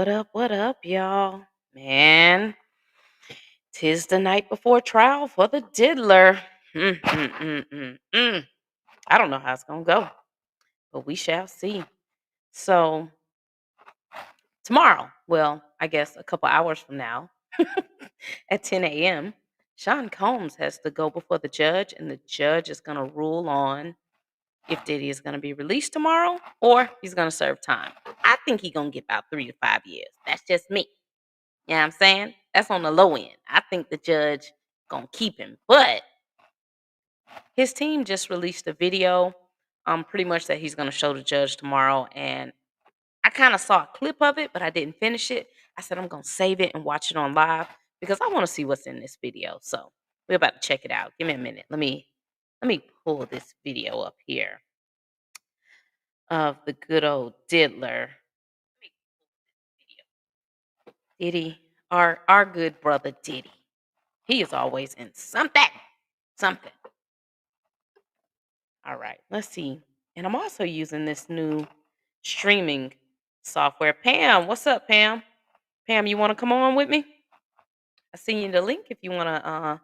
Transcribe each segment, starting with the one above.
What up, y'all? Man, 'tis the night before trial for the diddler. Mm. I don't know how it's gonna go, but we shall see. So tomorrow, well, I guess a couple hours from now, at 10 a.m., Sean Combs has to go before the judge, and the judge is gonna rule on if Diddy is gonna be released tomorrow or he's gonna serve time. I think he's gonna get about 3 to 5 years. That's just me. You know what I'm saying? That's on the low end. I think the judge gonna keep him. But his team just released a video, pretty much that he's gonna show the judge tomorrow. And I kind of saw a clip of it, but I didn't finish it. I said I'm gonna save it and watch it on live because I want to see what's in this video. So we're about to check it out. Give me a minute. Let me pull this video up here of the good old diddler. Diddy, our good brother Diddy. He is always in something. Something. All right, let's see. And I'm also using this new streaming software. Pam, what's up, Pam? Pam, you want to come on with me? I send you the link if you want to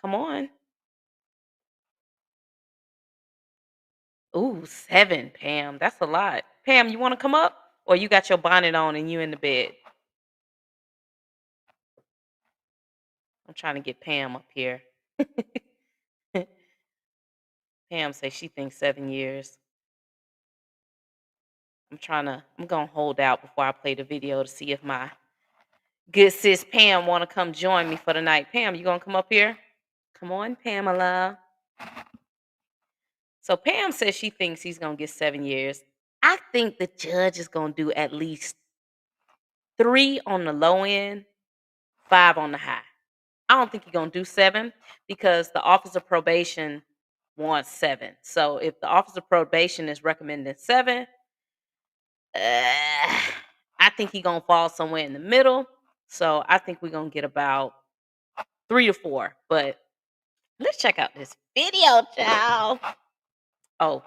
come on. Ooh, 7, Pam. That's a lot. Pam, you want to come up? Or you got your bonnet on and you in the bed? I'm trying to get Pam up here. Pam says she thinks 7 years. I'm gonna hold out before I play the video to see if my good sis Pam wanna come join me for the night. Pam, you gonna come up here? Come on, Pamela. So Pam says she thinks he's gonna get 7 years. I think the judge is gonna do at least 3 on the low end, 5 on the high. I don't think he's gonna do 7 because the Office of Probation wants 7. So if the Office of Probation is recommending 7, I think he's gonna fall somewhere in the middle. So I think we're gonna get about 3 to 4. But let's check out this video, child. Oh,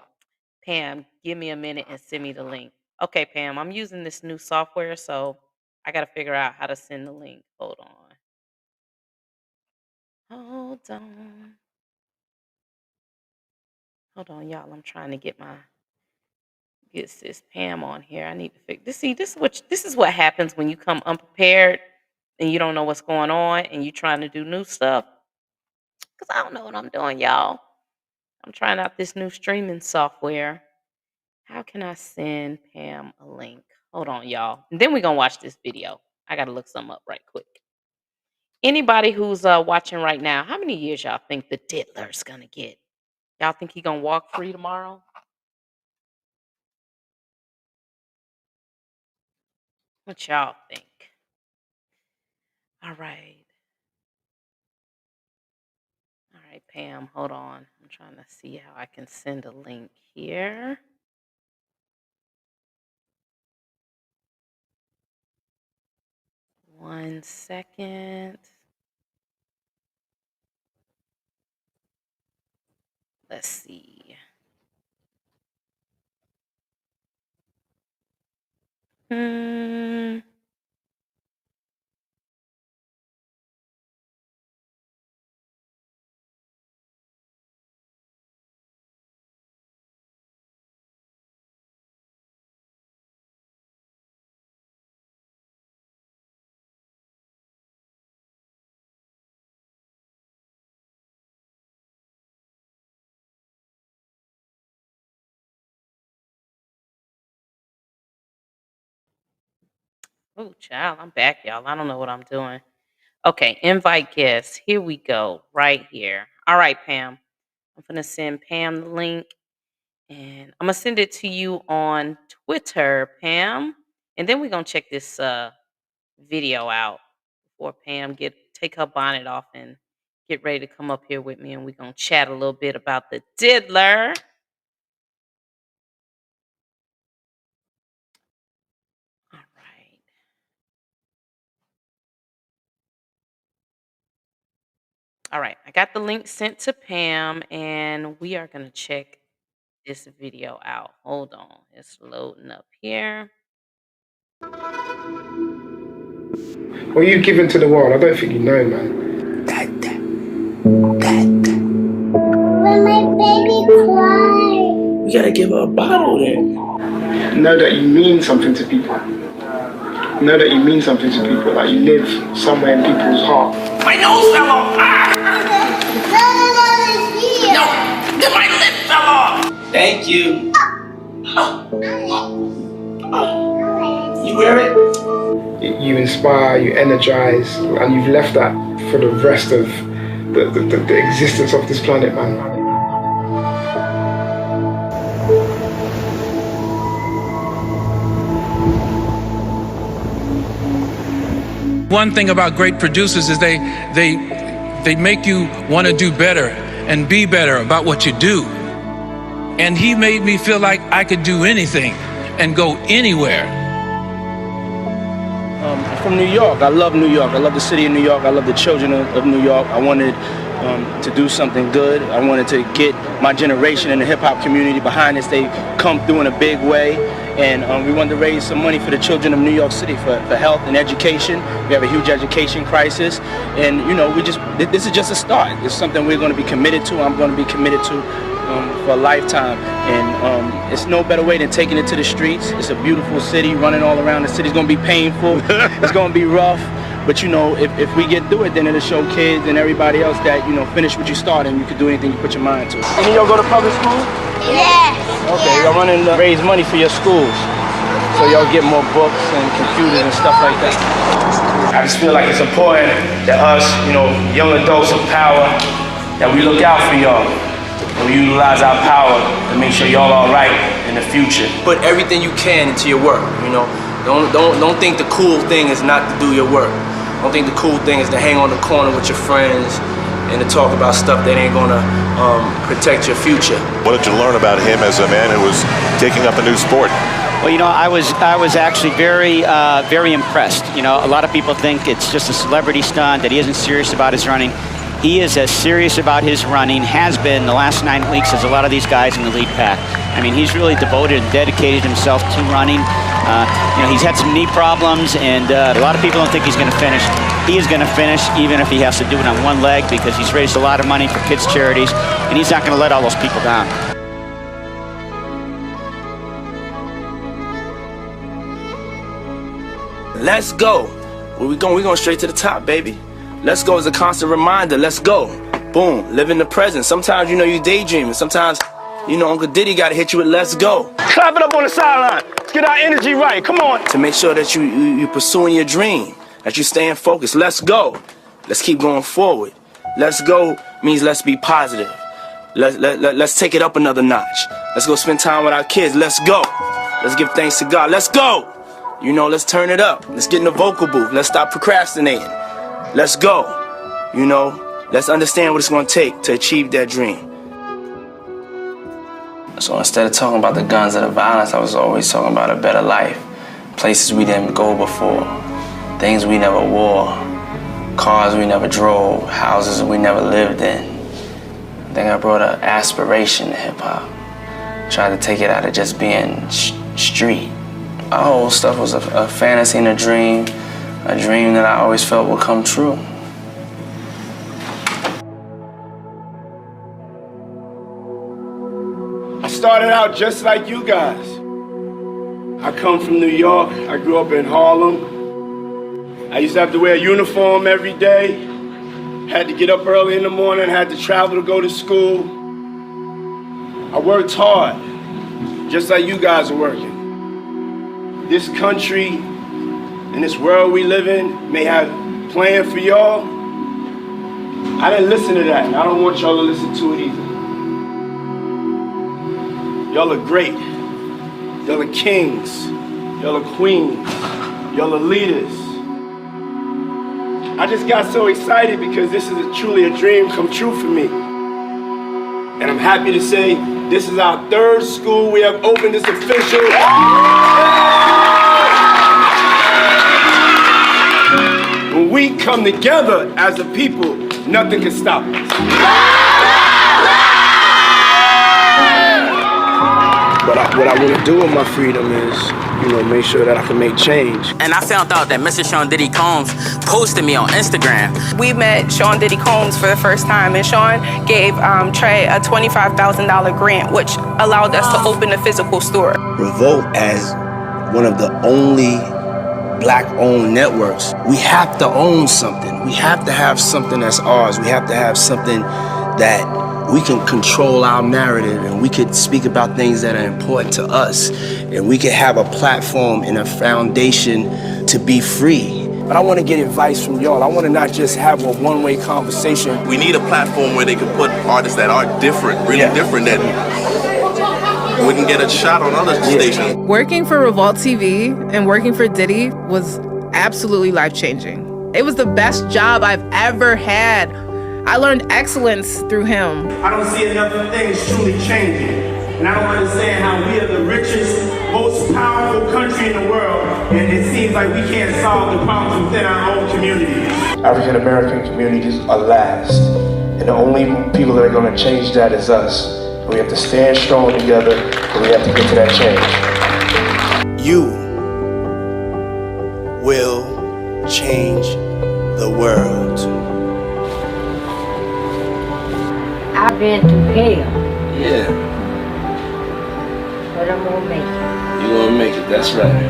Pam, give me a minute and send me the link. Okay, Pam, I'm using this new software, so I gotta figure out how to send the link. Hold on. Hold on. Hold on, y'all. I'm trying to get sis Pam on here. I need to fix this. See, this is what happens when you come unprepared and you don't know what's going on and you trying to do new stuff. Cause I don't know what I'm doing, y'all. I'm trying out this new streaming software. How can I send Pam a link? Hold on, y'all. And then we're gonna watch this video. I gotta look some up right quick. Anybody who's watching right now, how many years y'all think the diddler's gonna get? Y'all think he gonna walk free tomorrow? What y'all think? All right. All right, Pam, hold on. I'm trying to see how I can send a link here. One second. Let's see. Hmm. Oh, child, I'm back, y'all. I don't know what I'm doing. Okay, invite guests. Here we go, right here. All right, Pam. I'm gonna send Pam the link, and I'm gonna send it to you on Twitter, Pam. And then we're gonna check this video out before Pam take her bonnet off and get ready to come up here with me, and we're gonna chat a little bit about the diddler. All right. All right. I got the link sent to Pam, and we are gonna check this video out. Hold on. It's loading up here. What you've given to the world, I don't think you know, man. When my baby cries. You gotta give her a bottle then. Know that you mean something to people. Know that you mean something to people. Like you live somewhere in people's heart. My nose fell off. No, then my lip fell off. Thank you. You wear it? You inspire, you energize, and you've left that for the rest of the existence of this planet, man. One thing about great producers is they make you want to do better and be better about what you do. And he made me feel like I could do anything and go anywhere. From New York. I love New York. I love the city of New York. I love the children of New York. I wanted to do something good. I wanted to get my generation in the hip-hop community behind us. They come through in a big way. And we wanted to raise some money for the children of New York City for health and education. We have a huge education crisis. And, you know, this is just a start. It's something we're going to be committed to. I'm going to be committed to for a lifetime. And it's no better way than taking it to the streets. It's a beautiful city, running all around. The city's going to be painful. It's going to be rough. But, you know, if we get through it, then it'll show kids and everybody else that, you know, finish what you started and you can do anything you put your mind to. Any of y'all go to public school? Yes. Okay, y'all running to raise money for your schools. So y'all get more books and computers and stuff like that. I just feel like it's important that us, you know, young adults of power, that we look out for y'all. And we utilize our power to make sure y'all all right in the future. Put everything you can into your work, you know. Don't think the cool thing is not to do your work. Don't think the cool thing is to hang on the corner with your friends and to talk about stuff that ain't gonna protect your future. What did you learn about him as a man who was taking up a new sport? Well, you know, I was actually very impressed. You know, a lot of people think it's just a celebrity stunt, that he isn't serious about his running. He is as serious about his running, has been the last 9 weeks, as a lot of these guys in the lead pack. I mean, he's really devoted and dedicated himself to running. You know, he's had some knee problems, and a lot of people don't think he's going to finish. He is going to finish, even if he has to do it on one leg, because he's raised a lot of money for kids' charities, and he's not going to let all those people down. Let's go. Where we going? We're going straight to the top, baby. Let's go is a constant reminder. Let's go. Boom. Live in the present. Sometimes, you know, you daydreaming. Sometimes, you know, Uncle Diddy got to hit you with let's go. Clap it up on the sideline. Let's get our energy right. Come on. To make sure that you're pursuing your dream, that you're staying focused. Let's go. Let's keep going forward. Let's go means let's be positive. Let's take it up another notch. Let's go spend time with our kids. Let's go. Let's give thanks to God. Let's go. You know, let's turn it up. Let's get in the vocal booth. Let's stop procrastinating. Let's go. You know, let's understand what it's going to take to achieve that dream. So instead of talking about the guns or the violence, I was always talking about a better life. Places we didn't go before. Things we never wore. Cars we never drove. Houses we never lived in. I think I brought an aspiration to hip-hop. Tried to take it out of just being street. My whole stuff was a fantasy and a dream that I always felt would come true. I started out just like you guys. I come from New York. I grew up in Harlem. I used to have to wear a uniform every day. Had to get up early in the morning, had to travel to go to school. I worked hard, just like you guys are working. This country and this world we live in may have planned for y'all. I didn't listen to that, and I don't want y'all to listen to it either. Y'all are great. Y'all are kings. Y'all are queens. Y'all are leaders. I just got so excited because this is truly a dream come true for me. And I'm happy to say this is our 3rd school we have opened. It's official. When we come together as a people, nothing can stop us. But what I want to do with my freedom is, make sure that I can make change. And I found out that Mr. Sean Diddy Combs posted me on Instagram. We met Sean Diddy Combs for the first time, and Sean gave Trey a $25,000 grant, which allowed us to open a physical store. Revolt, as one of the only Black-owned networks, we have to own something. We have to have something that's ours. We have to have something that we can control our narrative, and we could speak about things that are important to us, and we could have a platform and a foundation to be free. But I want to get advice from y'all. I want to not just have a one-way conversation. We need a platform where they can put artists that are different, really different, that we can get a shot on other stations. Working for Revolt TV and working for Diddy was absolutely life-changing. It was the best job I've ever had. I learned excellence through him. I don't see enough things truly changing. And I don't understand how we are the richest, most powerful country in the world, and it seems like we can't solve the problems within our own communities. African American communities are last, and the only people that are going to change that is us. And we have to stand strong together, and we have to get to that change. You will change the world. I've been to hell, Yeah, but I'm gonna make it. you're going to make it, that's right.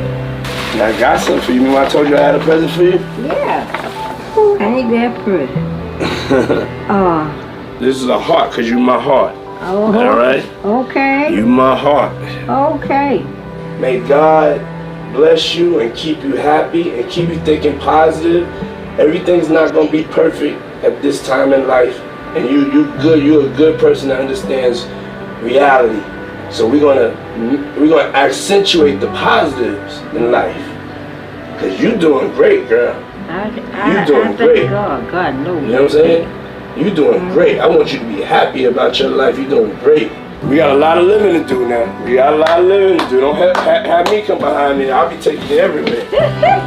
And I got something for you. Remember I told you I had a present for you? Yeah. I ain't that pretty. This is a heart, because you're my heart. Oh. All right? Okay. You my heart. Okay. May God bless you and keep you happy and keep you thinking positive. Everything's not going to be perfect at this time in life. And you're a good person that understands reality. So we're gonna accentuate the positives in life. Cause you're doing great, girl. You're doing great. God knows. You know what I'm saying? You're doing great. I want you to be happy about your life. You're doing great. We got a lot of living to do now. We got a lot of living to do. Don't have me come behind me. I'll be taking you everywhere.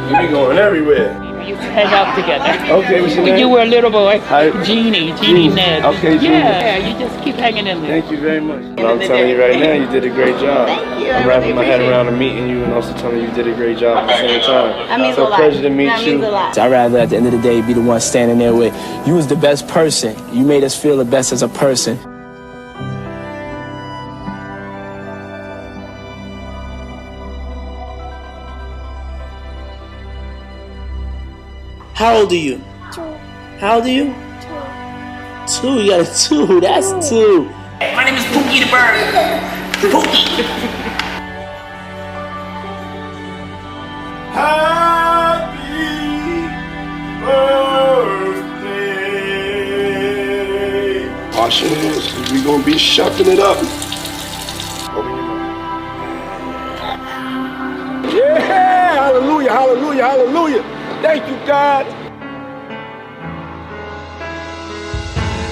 You be going everywhere. You hang out together. Okay, what's your name? You were a little boy. Hi. Jeannie Ned. Okay, Jeannie. Yeah, you just keep hanging in there. Thank you very much. Well, I'm telling you right now, you did a great job. Thank you. I'm wrapping my head around and meeting you, and also telling you did a great job at the same time. That means so a lot. Pleasure to meet That you. means a lot. I'd rather at the end of the day be the one standing there with you was the best person. You made us feel the best as a person. How old are you? 2. How old are you? 2. 2. You got a 2. That's 2. My name is Pookie the Bird. Pookie. Happy birthday. Wash your hands, 'cause we gonna be shuffling it up. Yeah, hallelujah, hallelujah, hallelujah. Thank you, God.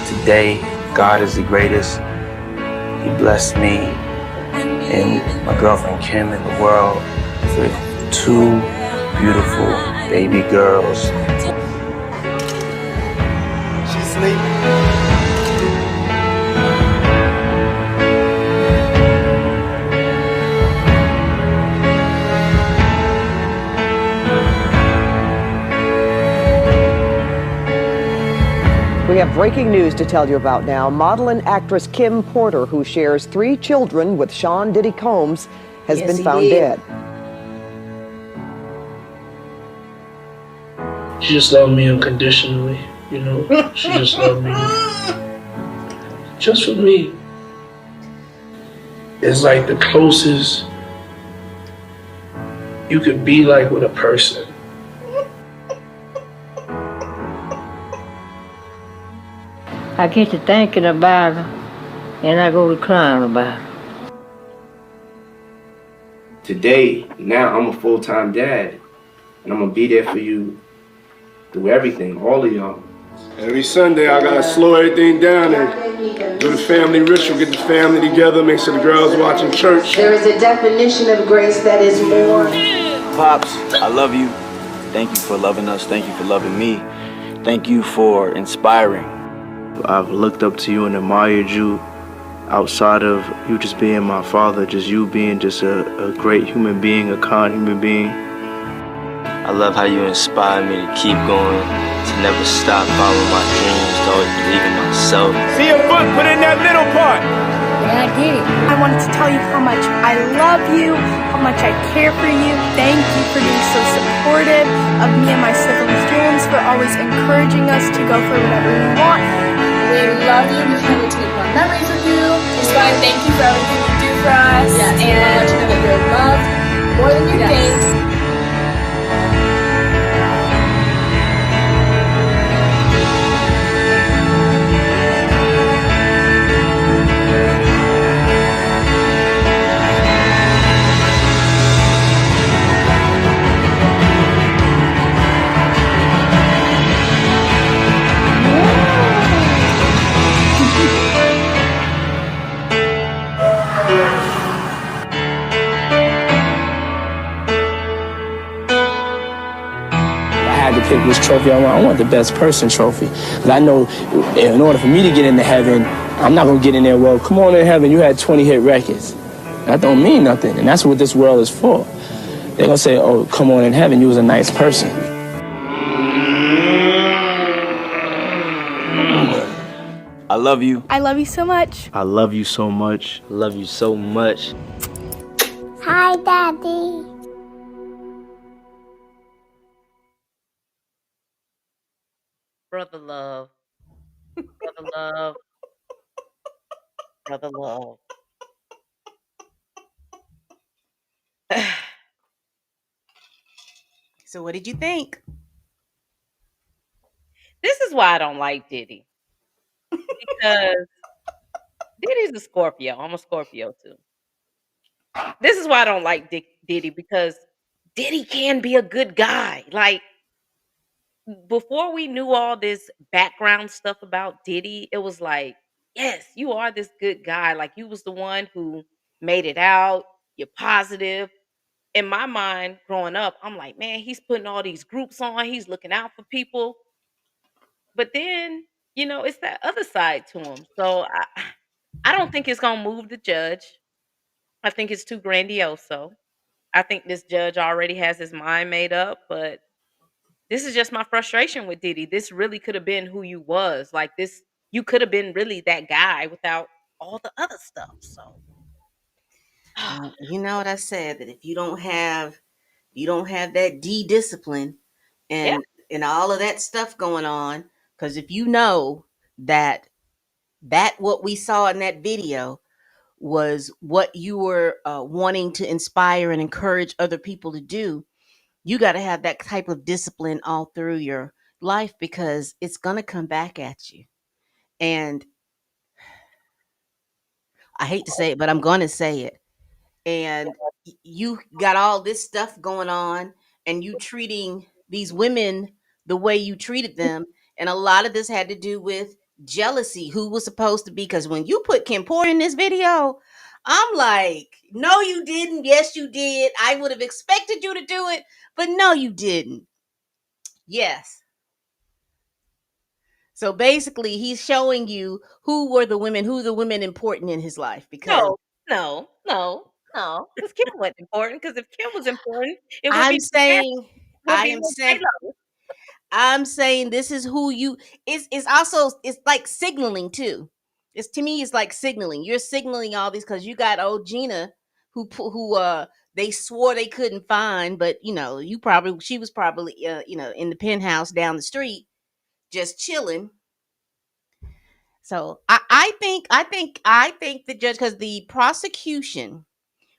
Today, God is the greatest. He blessed me and my girlfriend Kim in the world with 2 beautiful baby girls. She's sleeping. We have breaking news to tell you about now. Model and actress Kim Porter, who shares 3 children with Sean Diddy Combs, has been found dead. She just loved me unconditionally, you know? She just loved me. Just for me. It's like the closest you could be like with a person. I get to thinking about her, and I go to crying about her. Today, now I'm a full-time dad, and I'm gonna be there for you through everything, all of y'all. Every Sunday, I gotta slow everything down and do the family ritual, get the family together, make sure the girls watching church. There is a definition of grace that is more. Pops, I love you. Thank you for loving us. Thank you for loving me. Thank you for inspiring. I've looked up to you and admired you. outside of you just being my father, just you being just a great human being, a kind human being. I love how you inspire me to keep going, to never stop following my dreams, to always believe in myself. See your foot, put in that middle part. Yeah, I did it. I wanted to tell you how much I love you, how much I care for you. Thank you for being so supportive of me and my siblings' dreams, for always encouraging us to go for whatever we want. We love you. We can't wait to make more memories with you. Inspire, thank you for everything you do for us. Yes, and we want you to know that you're loved more than you think. To pick which trophy I want the best person trophy. Because I know in order for me to get into heaven, I'm not going to get in there, well, come on in heaven, you had 20 hit records. That don't mean nothing. And that's what this world is for. They're going to say, oh, come on in heaven, you was a nice person. I love you. I love you so much. I love you so much. I love you so much. Hi, Daddy. Brother love. Brother love. Brother love. So what did you think? This is why I don't like Diddy. Because Diddy's a Scorpio. I'm a Scorpio too. This is why I don't like Diddy, because Diddy can be a good guy. Like, before we knew all this background stuff about Diddy, it was like, yes, you are this good guy. Like, you was the one who made it out. You're positive. In my mind, growing up, I'm like, man, he's putting all these groups on. He's looking out for people. But then, it's that other side to him. So I don't think it's gonna move the judge. I think it's too grandioso. I think this judge already has his mind made up, but this is just my frustration with Diddy. This really could have been who you was. Like, this, you could have been really that guy without all the other stuff. So You know what I said, that if you don't have that D discipline yeah. and all of that stuff going on, because if you know that what we saw in that video was what you were wanting to inspire and encourage other people to do, you got to have that type of discipline all through your life, because it's going to come back at you. And I hate to say it, but I'm going to say it. And you got all this stuff going on, and you treating these women the way you treated them. And a lot of this had to do with jealousy, who was supposed to be. Because when you put Kim Porter in this video, I'm like, no, you didn't. Yes, you did. I would have expected you to do it, but no, you didn't. Yes. So basically, he's showing you who the women important in his life. Because no. Because Kim wasn't important. Because if Kim was important, it would I'm be saying, would I be am with saying, J-Lo. I'm saying this is who you. It's also, it's like signaling too. It's, to me, it's like signaling. You're signaling all these because you got old Gina who they swore they couldn't find, but she was probably in the penthouse down the street just chilling. So I think the judge, because the prosecution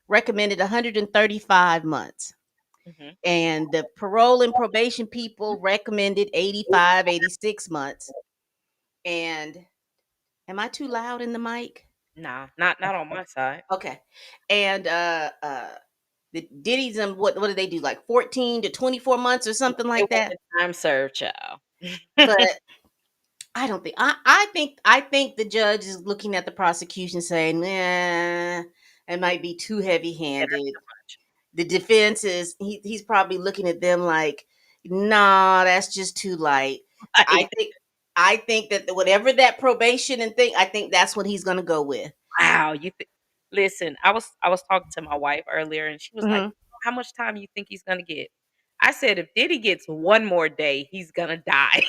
recommended 135 months. Mhm. And the parole and probation people recommended 85, 86 months. And am I too loud in the mic? Nah, not on my side. Okay. And the Diddy's, what do they do? Like 14 to 24 months or something It like that. wasn't time served, child. But I don't think I think the judge is looking at the prosecution saying, nah, it might be too heavy Yeah, that's handed. too much. The defense is, he's probably looking at them like, nah, that's just too light. I Right. think I think that whatever that probation and thing, I think that's what he's gonna go with. Wow, listen, I was talking to my wife earlier, and she was like, Mhm. "How much time you think he's gonna get?" I said, "If Diddy gets one more day, he's gonna die."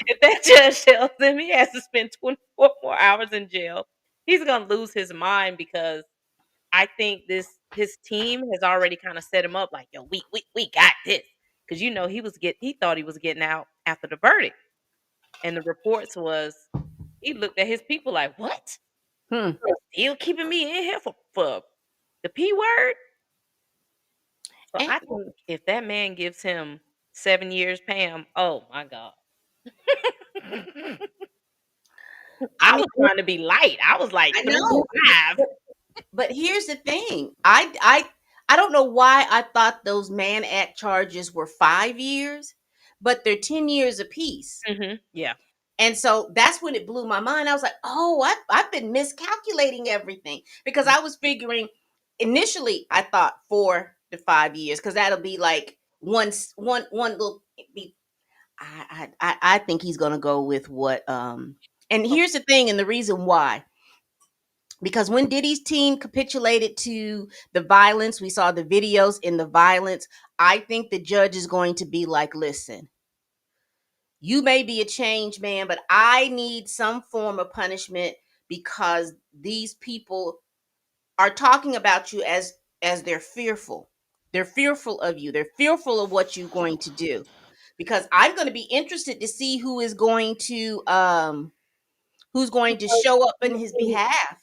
If that judge tells him he has to spend 24 more hours in jail, he's gonna lose his mind because I think this his team has already kind of set him up like, "Yo, we got this," because he thought he was getting out after the verdict, and the reports was he looked at his people like, "What? Hmm. Still keeping me in here for the P word?" So And I think if that man gives him 7 years, Pam, oh my God. I I mean, was trying to be light. I was like I know, 25. but here's the thing. I don't know why I thought those Mann Act charges were 5 years, but they're 10 years apiece. Yeah. And so that's when it blew my mind. I was like, oh, I've been miscalculating everything because I was figuring initially I thought 4 to 5 years because that'll be like one little. I think he's gonna go with what. And Oh, here's the thing, and the reason why. Because when Diddy's team capitulated to the violence, we saw the videos in the violence. I think the judge is going to be like, listen, you may be a changed man, but I need some form of punishment because these people are talking about you as they're fearful. They're fearful of you. They're fearful of what you're going to do. Because I'm going to be interested to see who's going to show up in his behalf.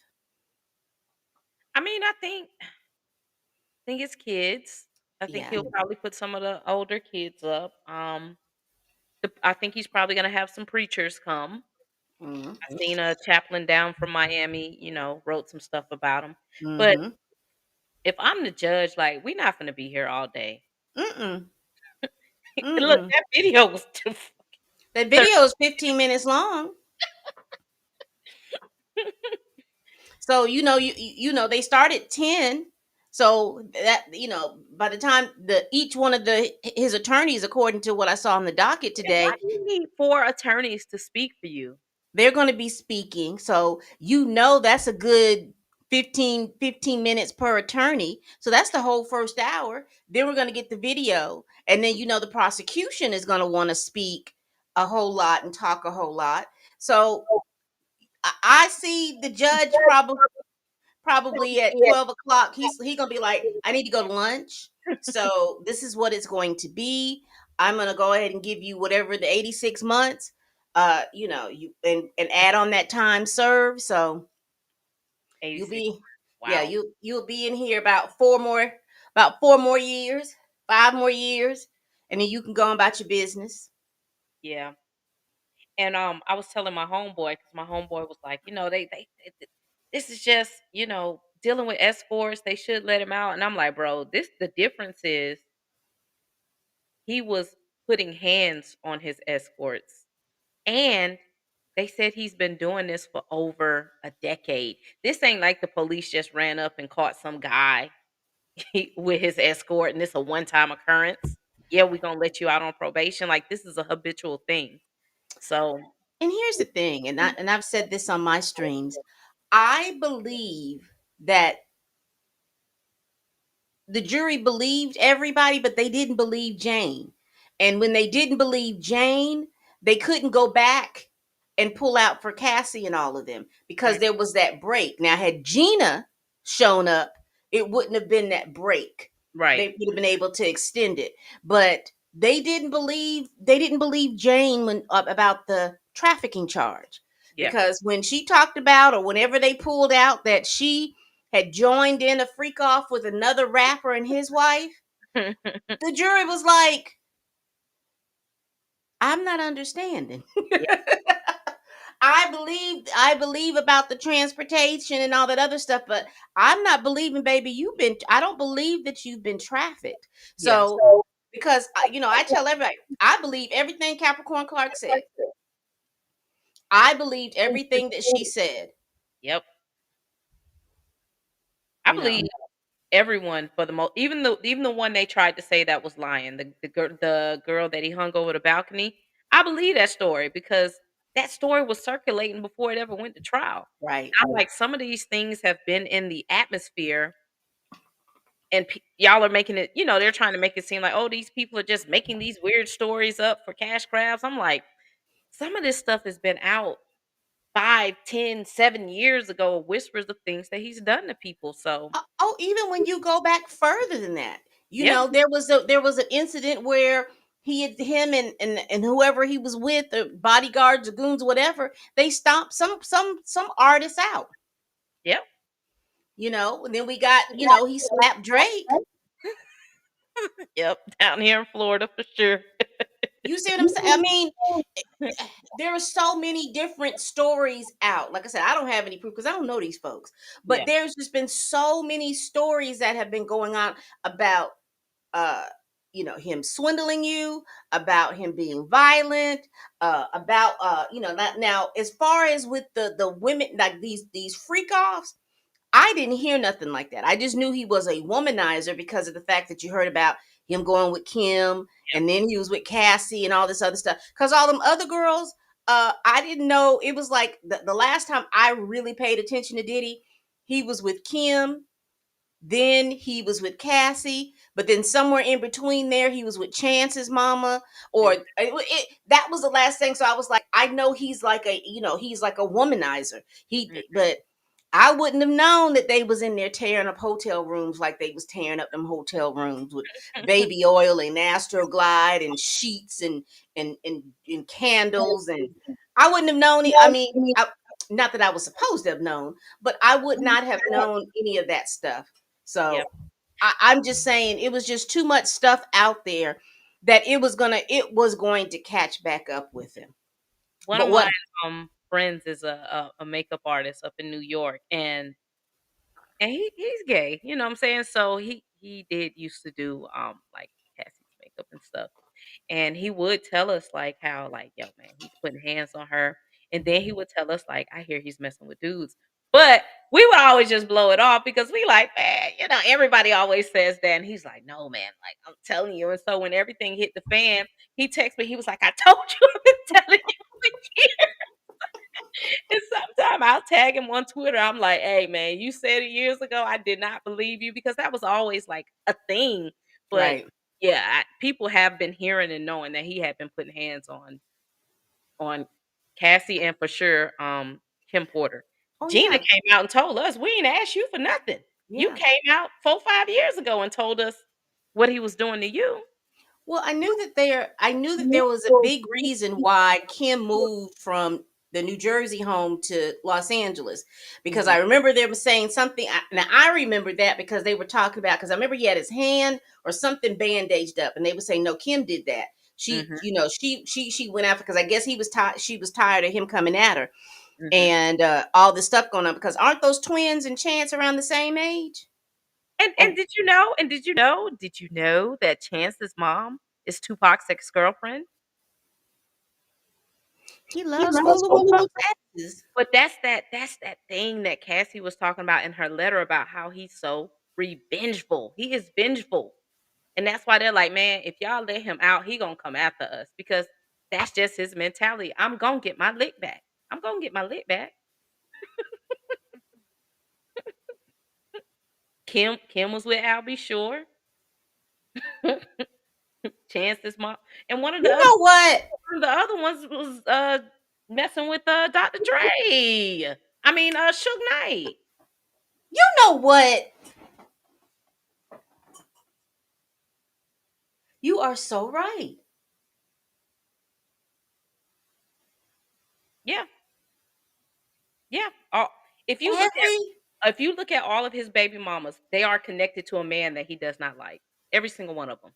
I mean, I think it's kids. I think Yeah. he'll probably put some of the older kids up. I think he's probably gonna have some preachers come. Mm-hmm. I seen a chaplain down from Miami, wrote some stuff about him. But Mm-hmm. if I'm the judge, like, we're not gonna be here all day. Mm-mm. Look, Mm-mm. that video was too That video is 15 minutes long. So they start at 10. So that by the time the each one of his attorneys, according to what I saw on the docket Why today, do you need 4 attorneys to speak for you? they're going to be speaking. So that's a good 15 minutes per attorney. So that's the whole first hour. Then we're going to get the video, and then the prosecution is going to want to speak a whole lot and talk a whole lot. So I see the judge probably at 12 o'clock. He gonna be like, I need to go to lunch. So this is what it's going to be. I'm gonna go ahead and give you whatever the 86 months. You and add on that time served. So you'll 86. be yeah, Wow. you'll be in here about 4 more years, 5 more years, and then you can go on about your business. Yeah. And I was telling my homeboy because my homeboy was like, this is just, dealing with escorts. They should let him out. And I'm like, bro, the difference is he was putting hands on his escorts. And they said he's been doing this for over a decade. This ain't like the police just ran up and caught some guy with his escort and this a one-time occurrence. Yeah, we're gonna let you out on probation. Like, this is a habitual thing. So And here's the thing, and I've said this on my streams. I believe that the jury believed everybody, but they didn't believe Jane. And when they didn't believe Jane, they couldn't go back and pull out for Cassie and all of them because mm, there was that break. Now, had Gina shown up, it wouldn't have been that break. right. They would have been able to extend it. But they didn't believe Jane about the trafficking charge. Yeah. Because when she talked about, or whenever they pulled out that she had joined in a freak off with another rapper and his wife, the jury was like, I'm not understanding. Yeah. I believe about the transportation and all that other stuff, but I'm not believing, baby, I don't believe that you've been trafficked. Yeah. So because I tell everybody, I believe everything Capricorn Clark said. I believed everything that she said. Yep. I You know. believe everyone for the most, even the one they tried to say that was lying, the girl that he hung over the balcony. I believe that story because that story was circulating before it ever went to trial. Right. I'm like, some of these things have been in the atmosphere, and y'all are making it. They're trying to make it seem like, oh, these people are just making these weird stories up for cash grabs. I'm like, some of this stuff has been out 5, 10, 7 years ago, whispers of things that he's done to people. So Oh, even when you go back further than that, yeah, there was an incident where him and whoever he was with, the bodyguards, the goons, whatever, they stomped some artists out. yep, And then we got, he slapped Drake. yep, down here in Florida for sure. You see what I'm saying? I mean, there are so many different stories out. Like I said, I don't have any proof because I don't know these folks. But Yeah. there's just been so many stories that have been going on about uh him swindling you, about him being violent, about now as far as with the women, like these freak offs, I didn't hear nothing like that. I just knew he was a womanizer because of the fact that you heard about him going with Kim, and then he was with Cassie and all this other stuff. Because all them other girls, I didn't know. It was like the last time I really paid attention to Diddy, he was with Kim, then he was with Cassie, but then somewhere in between there, he was with Chance's mama, or that was the last thing. So I was like, I know he's like he's like a womanizer. But I wouldn't have known that they was in there tearing up hotel rooms like they was tearing up them hotel rooms with baby oil and Astroglide and sheets and candles, and I wouldn't have known it. I mean, not that I was supposed to have known, but I would not have known any of that stuff. Yep. So I'm just saying it was just too much stuff out there that it was going to catch back up with him. One of But my what? friends is a makeup artist up in New York, and he's gay. You know what I'm saying? So he did used to do like Cassie's makeup and stuff. And he would tell us like how like, yo, man, he's putting hands on her. And then he would tell us like, I hear he's messing with dudes. But we would always just blow it off because we like, man, everybody always says that. And he's like, no, man, like I'm telling you. And so when everything hit the fan, he texted me, he was like, I told you, I've been telling you for years. And sometimes I'll tag him on Twitter. I'm like, hey man, you said it years ago. I did not believe you because that was always like a thing. But Right. yeah, people have been hearing and knowing that he had been putting hands on Cassie and for sure Kim Porter. Oh Gina yeah. came out and told us we ain't asked you for nothing. You Yeah. came out 4, 5 years ago and told us what he was doing to you. Well, I knew that there was a big reason why Kim moved from the New Jersey home to Los Angeles, because Mhm. I remember them saying something. Now I remember that because they were talking about, because I remember he had his hand or something bandaged up, and they would say no, Kim did that. She, Mhm. she went after, because I guess he was tired. She was tired of him coming at her, Mhm. and all this stuff going on. Because aren't those twins and Chance around the same age? And And did you know that Chance's mom is Tupac's ex-girlfriend? he loves fooling with folks' asses. But that's that thing that Cassie was talking about in her letter about how he's so revengeful. He is vengeful. And that's why they're like, "Man, if y'all let him out, he gonna come after us because that's just his mentality. I'm gonna get my lick back. I'm gonna get my lick back." Kim was with Albie Shore. Chance's mom, and one of the You other know what? one of the other ones was messing with Dr. Dre. I mean, Suge Knight. You know what? You are so right. Yeah, yeah. If you look Every if you look at all of his baby mamas, they are connected to a man that he does not like. Every single one of them.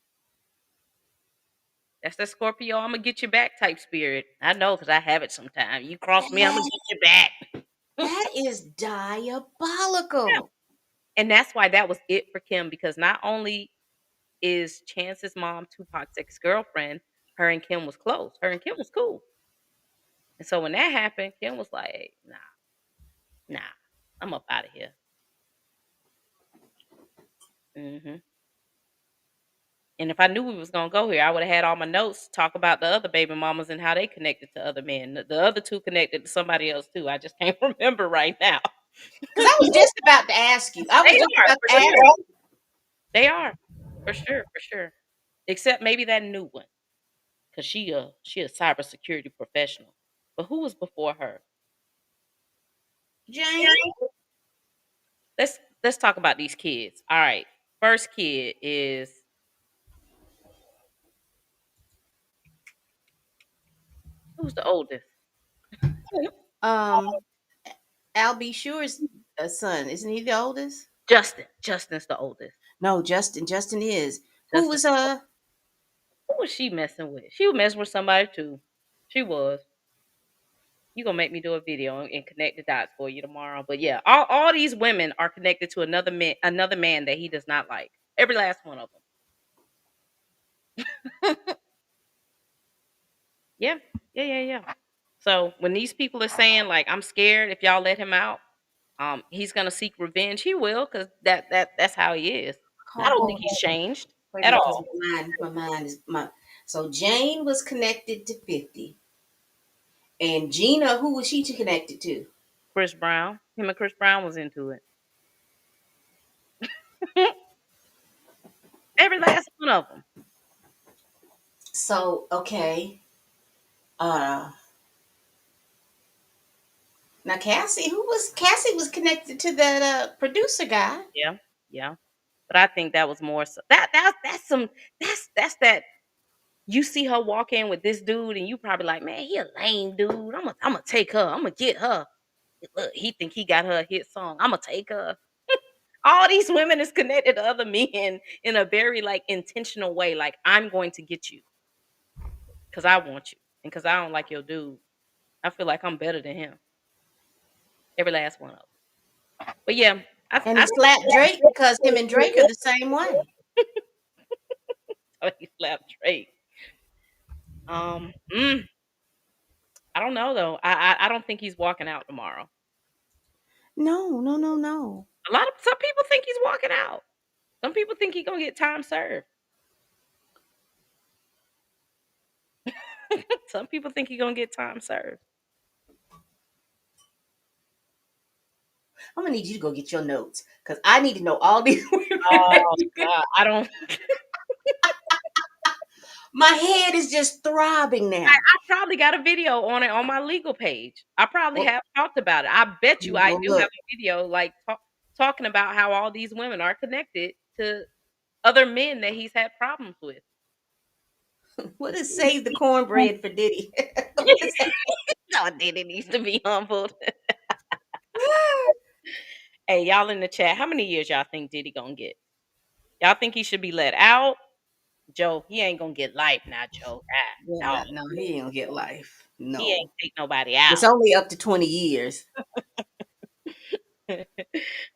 That's the Scorpio. I'm gonna get you back type spirit. I know because I have it sometimes. You cross me, I'm gonna that, get you back. that is Yeah. diabolical. And that's why that was it for Kim because not only is Chance's mom Tupac's ex girlfriend, her and Kim was close. Her and Kim was cool. And so when that happened, Kim was like, "Hey, nah, nah, I'm up out of here." Hmm. And if I knew we was gonna go here, I would have had all my notes to talk about the other baby mamas and how they connected to other men. The other two connected to somebody else too. I just can't remember right now. Because I was just about to ask you. I was They just are about for to ask sure. you. They are for sure, for sure. Except maybe that new one, cause she a cybersecurity professional. But who was before her? Jane? Let's talk about these kids. All right, first kid is who's the oldest? Um, Al B. Sure's son, isn't he the oldest? Justin. Justin's the oldest. No, Justin. Justin is. Who Justin. was Who was she messing with? She was messing with somebody too. She was. You gonna make me do a video and connect the dots for you tomorrow. But yeah, all these women are connected to another man that he does not like. Every last one of them. Yeah, yeah. So when these people are saying like, "I'm scared if y'all let him out," he's gonna seek revenge. He will, cause that's how he is. I don't think he's changed wait a at minute, because all. my mind is my. So Jane was connected to 50, and Gina, who was she connected to? Chris Brown, him and Chris Brown was into it. Every last one of them. So okay, uh, now Cassie was connected to that producer guy. Yeah, yeah. But I think that was more so that's some that's that you see her walk in with this dude and you probably like, man, he a lame dude. I'm gonna take her. I'm gonna get her. Look, he think he got her a hit song. I'm gonna take her. All these women is connected to other men in a very like intentional way. Like I'm going to get you because I want you and because I don't like your dude. I feel like I'm better than him. Every last one of them. But yeah, And I he slapped Drake because him and Drake are the same way. oh, he slapped Drake. Um, mm, I don't know though. I don't think he's walking out tomorrow. No. Some people think he's walking out. Some people think he's gonna get time served. Some people think he's gonna get time served. I'm gonna need you to go get your notes because I need to know all these women. Oh God, I don't. My head is just throbbing now. I probably got a video on it on my legal page. I probably Well, have talked about it. I bet you I well, do have look, a video like talking about how all these women are connected to other men that he's had problems with. what is save the cornbread for Diddy? No, Diddy needs to be humbled. Hey, y'all in the chat, how many years y'all think Diddy gonna get? Y'all think he should be let out? Joe, he ain't gonna get life now, Joe. Yeah, God, no, he ain't gonna get life. he No, ain't take nobody it's out. only up to 20 years.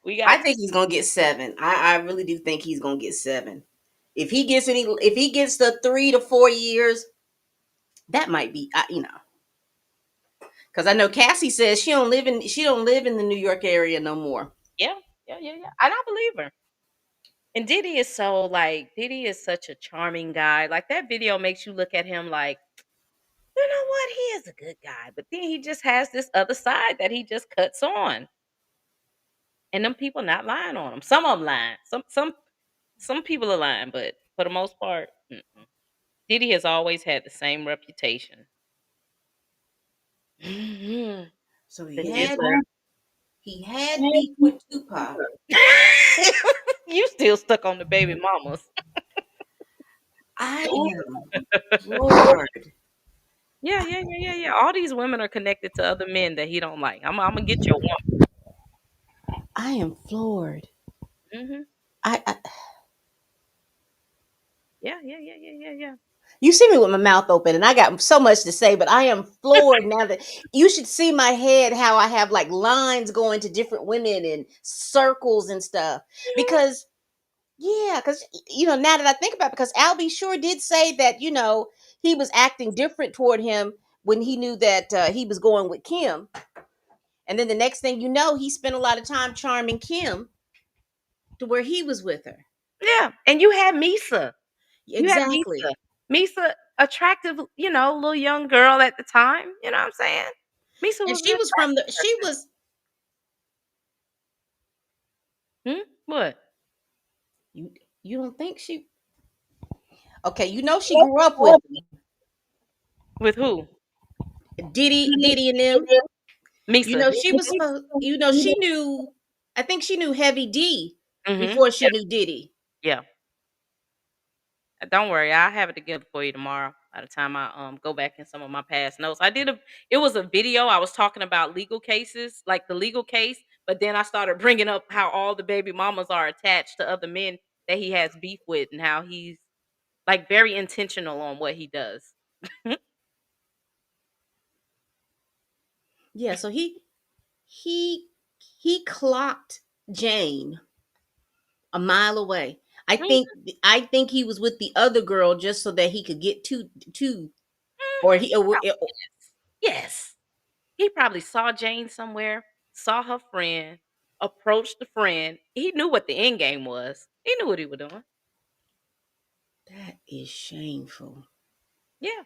We I got think he's gonna get 7. I really do think he's gonna get 7. If he gets the 3 to 4 years, that might be, because I know Cassie says she don't live in the New York area no more. yeah, yeah. I don't believe her. And Diddy is such a charming guy. Like that video makes you look at him like, you know what? He is a good guy. But then he just has this other side that he just cuts on. And them people not lying on him. Some of them lying. Some people are lying, but for the most part, Diddy has always had the same reputation. Mhm. So The Dizzler. he had beef with Tupac. You still stuck on the baby mamas. I am, Lord. Yeah. All these women are connected to other men that he don't like. I'm gonna get your woman. I am floored. Hmm. I Yeah. You see me with my mouth open, and I got so much to say, but I am floored now that you should see my head. How I have like lines going to different women and circles and stuff. Because because now that I think about it, because Albie sure did say that he was acting different toward him when he knew that he was going with Kim, and then the next thing you know, he spent a lot of time charming Kim to where he was with her. Yeah, and you had Misa. You had Exactly. Misa. Misa, attractive, little young girl at the time, you know what I'm saying? Misa And was she very was from the she was What? you you don't think she okay, she grew up with him. With who? Diddy and them. Misa. She was supposed she knew I think she knew Heavy D Mhm. before she Yeah. knew Diddy. Yeah. Don't worry, I'll have it together for you tomorrow. By the time I go back in some of my past notes, it was a video. I was talking about legal cases, like the legal case, but then I started bringing up how all the baby mamas are attached to other men that he has beef with, and how he's like very intentional on what he does. Yeah, so he he clocked Jane a mile away. I think he was with the other girl just so that he could get to or he Yes. He probably saw Jane somewhere, saw her friend, approached the friend. He knew what the end game was. He knew what he was doing. that is shameful. Yeah.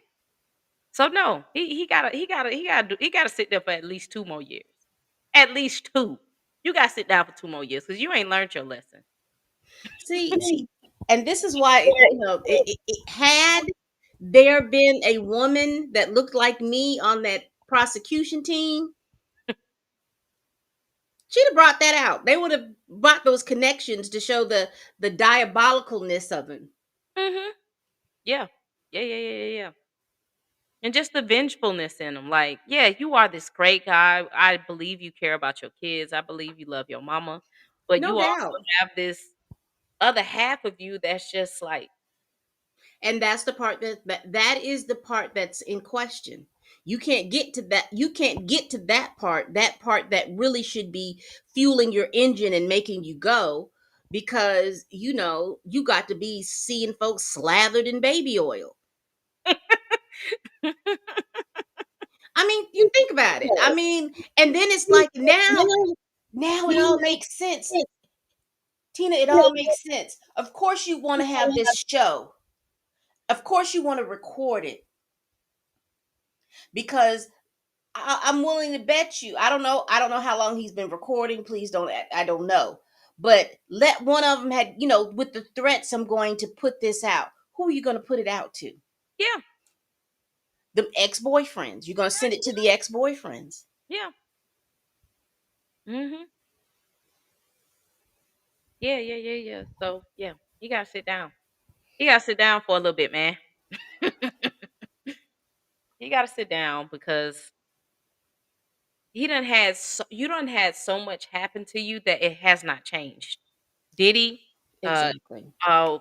So no, he gotta sit there for at least 2 more years. At least two. You gotta sit down for 2 more years because you ain't learned your lesson. See, and this is why it had there been a woman that looked like me on that prosecution team, she'd have brought that out. They would have brought those connections to show the diabolicalness of him. Mhm. Yeah. Yeah. And just the vengefulness in him. Like, yeah, you are this great guy. I believe you care about your kids. I believe you love your mama. But No you also doubt. have this other half of you that's just like, And that's the part that is the part that's in question. You can't get to that. You can't get to that part that really should be fueling your engine and making you go, because you got to be seeing folks slathered in baby oil. I mean, you think about it. I mean, and then it's like now it all makes sense. Tina, it all makes sense. Of course you want to have this show. Of course you want to record it because I'm willing to bet you. I don't know. I don't know how long he's been recording. Please don't. I don't know. But let one of them had, with the threats, I'm going to put this out. Who are you going to put it out to? yeah, The ex-boyfriends. You're going to send it to the ex-boyfriends. yeah. Mhm. Yeah. So yeah, you gotta sit down. You gotta sit down for a little bit, man. You gotta sit down because you done had so much happen to you that it has not changed. Diddy, uh, Exactly. uh,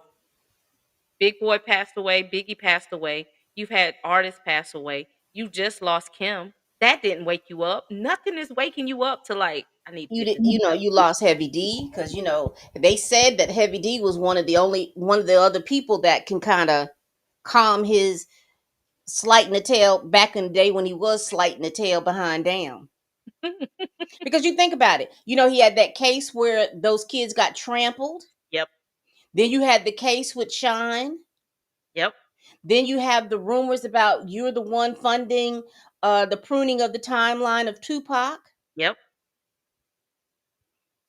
Big Boy passed away, Biggie passed away. You've had artists pass away. You just lost Kim. That didn't wake you up. Nothing is waking you up to like, I need to You get did, this. you lost Heavy D because they said that Heavy D was one of the other people that can kind of calm his slighting the tail back in the day when he was slighting the tail behind down. Because you think about it, he had that case where those kids got trampled. Yep. Then you had the case with Shine. Yep. Then you have the rumors about you're the one funding the pruning of the timeline of Tupac. Yep.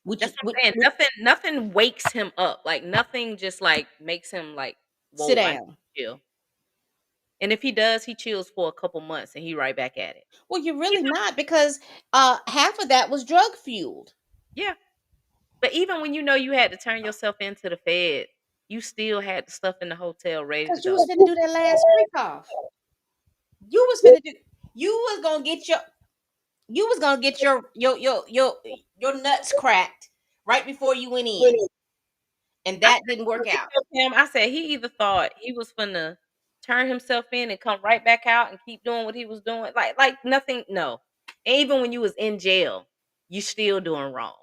Which, That's what I'm saying. Nothing wakes him up. Like nothing just like makes him like, sit whoa, I need down. to chill. And if he does, he chills for a couple months and he right back at it. Well, you're really not, because half of that was drug fueled. Yeah. But even when you know you had to turn yourself into the Fed, you still had the stuff in the hotel ready to Because you go. was finna do that last freak off. You was finna do. You was gonna get your. You was gonna get your nuts cracked right before you went in, and I that said, didn't work out. him, I said he either thought he was finna turn himself in and come right back out and keep doing what he was doing. Like nothing, no. And even when you was in jail, you still doing wrong.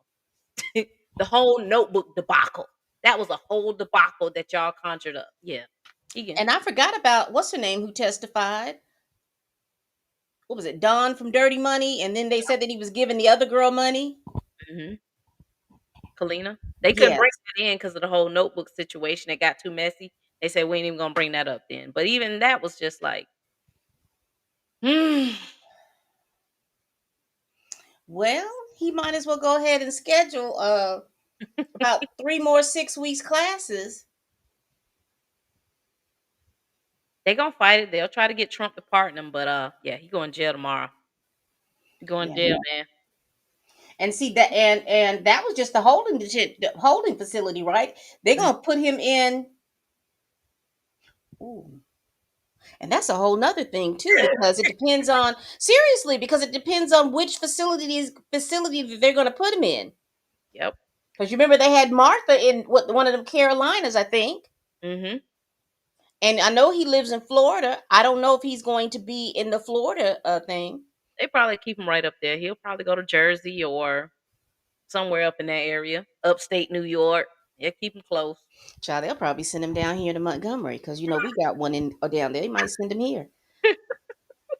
The whole notebook debacle. That was a whole debacle that y'all conjured up. Yeah. And I forgot about what's her name who testified. What was it, Don from Dirty Money? And then they said that he was giving the other girl money. Hmm. Kalina. They couldn't Yes. bring that in because of the whole notebook situation. It got too messy. They said we ain't even gonna bring that up then. But even that was just like, Well, he might as well go ahead and schedule about 3 more 6 weeks classes. they gonna fight it. They'll try to get Trump to pardon him, but yeah, he going to jail tomorrow. He going to Yeah. jail, man. And see that, and that was just the holding facility, right? They're gonna put him in. Ooh. And that's a whole nother thing too, because it depends on seriously, because it depends on which facility that they're gonna put him in. Yep. Because you remember they had Martha in one of them Carolinas, I think. Mhm. And I know he lives in Florida. I don't know if he's going to be in the Florida thing. They probably keep him right up there. He'll probably go to Jersey or somewhere up in that area, upstate New York. Yeah, keep him close. Child, they'll probably send him down here to Montgomery because we got one in down there. They might send him here.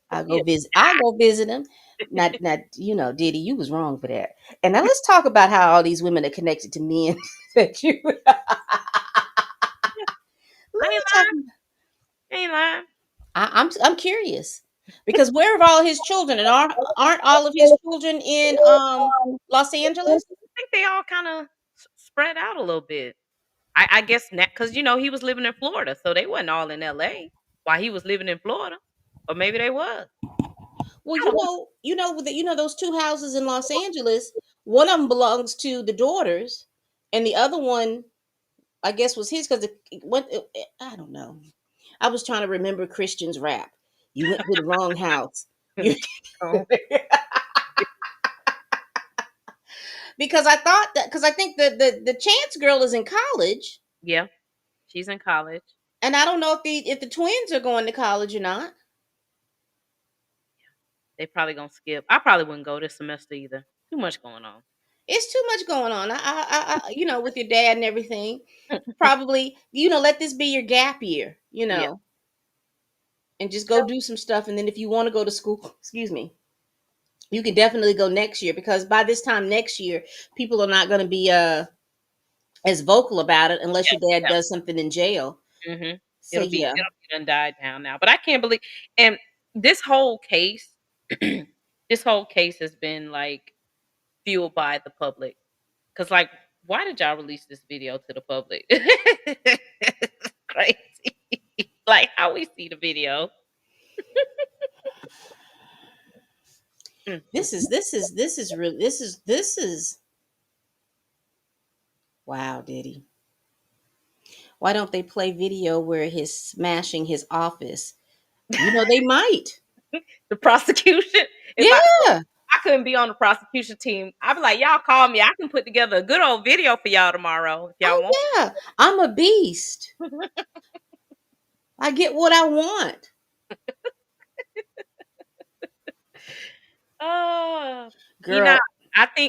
I'll go Yeah. visit. I'll go visit him. Not Diddy, you was wrong for that. And now let's talk about how all these women are connected to men. That you. Let I me ain't talk. lying. Ain't lying. I'm curious because where are all his children? And aren't all of his children in Los Angeles? I think they all kind of spread out a little bit. I guess because he was living in Florida, so they wasn't all in L.A. while he was living in Florida, or maybe they was. Well, those two houses in Los Angeles. One of them belongs to the daughters, and the other one, I guess, was his because I don't know. I was trying to remember Christian's rap. You went to the wrong house. Oh, Because I think the Chance girl is in college, yeah, she's in college. and I don't know if the twins are going to college or not. They probably gonna skip. I probably wouldn't go this semester either. Too much going on. It's too much going on. With your dad and everything. Probably, let this be your gap year, Yeah. and just go do some stuff. And then if you want to go to school, excuse me, you can definitely go next year because by this time next year, people are not going to be as vocal about it unless Yeah. your dad does something in jail. Mhm. So It'll be yeah. done died down now. But I can't believe and this whole case this whole case has been like fueled by the public. Cause like, why did y'all release this video to the public? Crazy. Like how we see the video. Mm, mm. This is wow, Diddy. Why don't they play video where he's smashing his office? They might. The prosecution. If Yeah. I couldn't be on the prosecution team, I'd be like, y'all call me. I can put together a good old video for y'all tomorrow if y'all Oh want. yeah. I'm a beast. I get what I want. Oh, he not. Girl,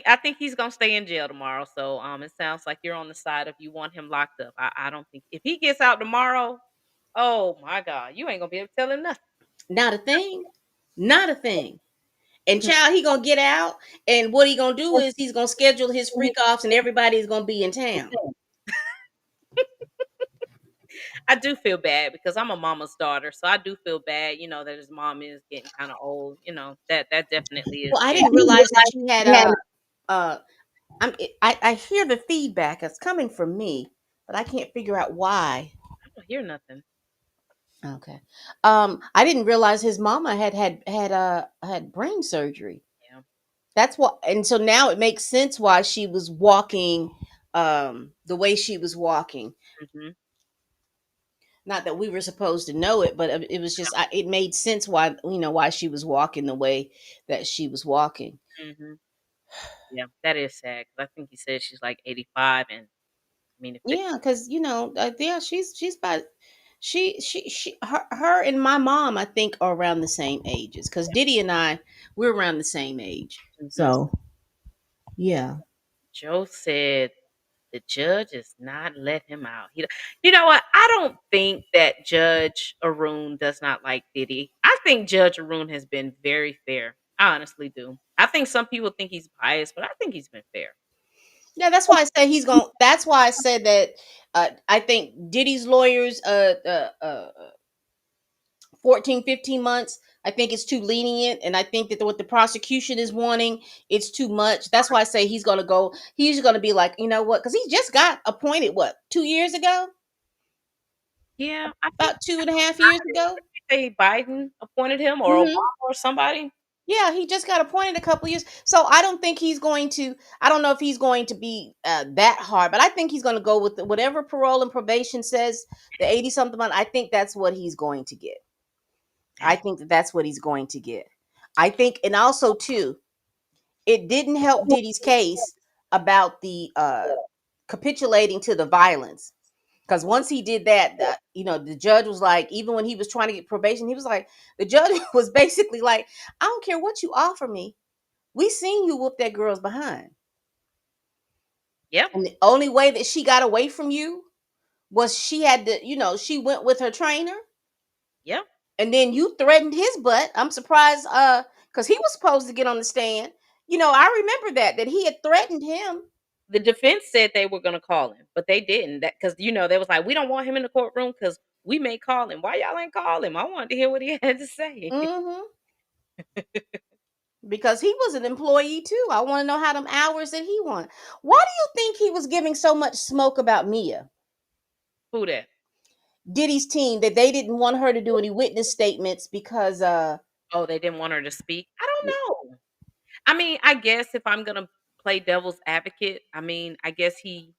I think he's gonna stay in jail tomorrow. So it sounds like you're on the side of you want him locked up. I don't think if he gets out tomorrow, oh my God, you ain't gonna be able to tell him nothing. not a thing. Not a thing. And child, he gonna get out, and what he gonna do is he's gonna schedule his freak offs, and everybody's gonna be in town. I do feel bad because I'm a mama's daughter, so I do feel bad. That his mom is getting kind of old. That definitely is Well, I sad. didn't realize that you had uh I hear the feedback. It's coming from me, but I can't figure out why. I don't hear nothing. Okay. I didn't realize his mama had brain surgery. Yeah. That's what, and so now it makes sense why she was walking the way she was walking. Mhm. Not that we were supposed to know it, but it was just it made sense why she was walking the way that she was walking. Mhm. Yeah, that is sad 'cause I think he said she's like 85, and I mean if it, Yeah, because yeah, she's about her and my mom, I think, are around the same ages. Because Diddy and we're around the same age. Mhm. So yeah. Joe said the judge is not let him out. You know what? I don't think that Judge Arun does not like Diddy. I think Judge Arun has been very fair. I honestly do. I think some people think he's biased, but I think he's been fair. Yeah, that's why I say he's going. That's why I said that. I think Diddy's lawyers, 14, 15 months. I think it's too lenient, and I think that what the prosecution is wanting, it's too much. That's why I say he's going to go. He's going to be like, you know what? Because he just got appointed. What, 2 years ago? Yeah, I think About 2.5 years ago. say Biden appointed him or Hmm. Obama or somebody. Yeah, he just got appointed a couple years. So I don't think he's going to. I don't know if he's going to be that hard, but I think he's going to go with whatever parole and probation says. The 80 something month. I think that's what he's going to get. I think that's what he's going to get. I think, and also too, it didn't help Diddy's case about the capitulating to the violence. Because once he did that, the judge was like, even when he was trying to get probation, he was like, the judge was basically like, I don't care what you offer me. We seen you whoop that girl's behind. Yep. And the only way that she got away from you was she had to, she went with her trainer. Yep. And then you threatened his butt. I'm surprised, because he was supposed to get on the stand. I remember that he had threatened him. The defense said they were gonna call him, but they didn't. That because they was like, we don't want him in the courtroom because we may call him. Why y'all ain't call him? I wanted to hear what he had to say. Hmm. Because he was an employee too. I want to know how them hours that he won. Why do you think he was giving so much smoke about Mia? Who that? Diddy's team, that they didn't want her to do any witness statements because Oh, they didn't want her to speak. I don't know. I mean, I guess if I'm gonna play devil's advocate, I mean, I guess he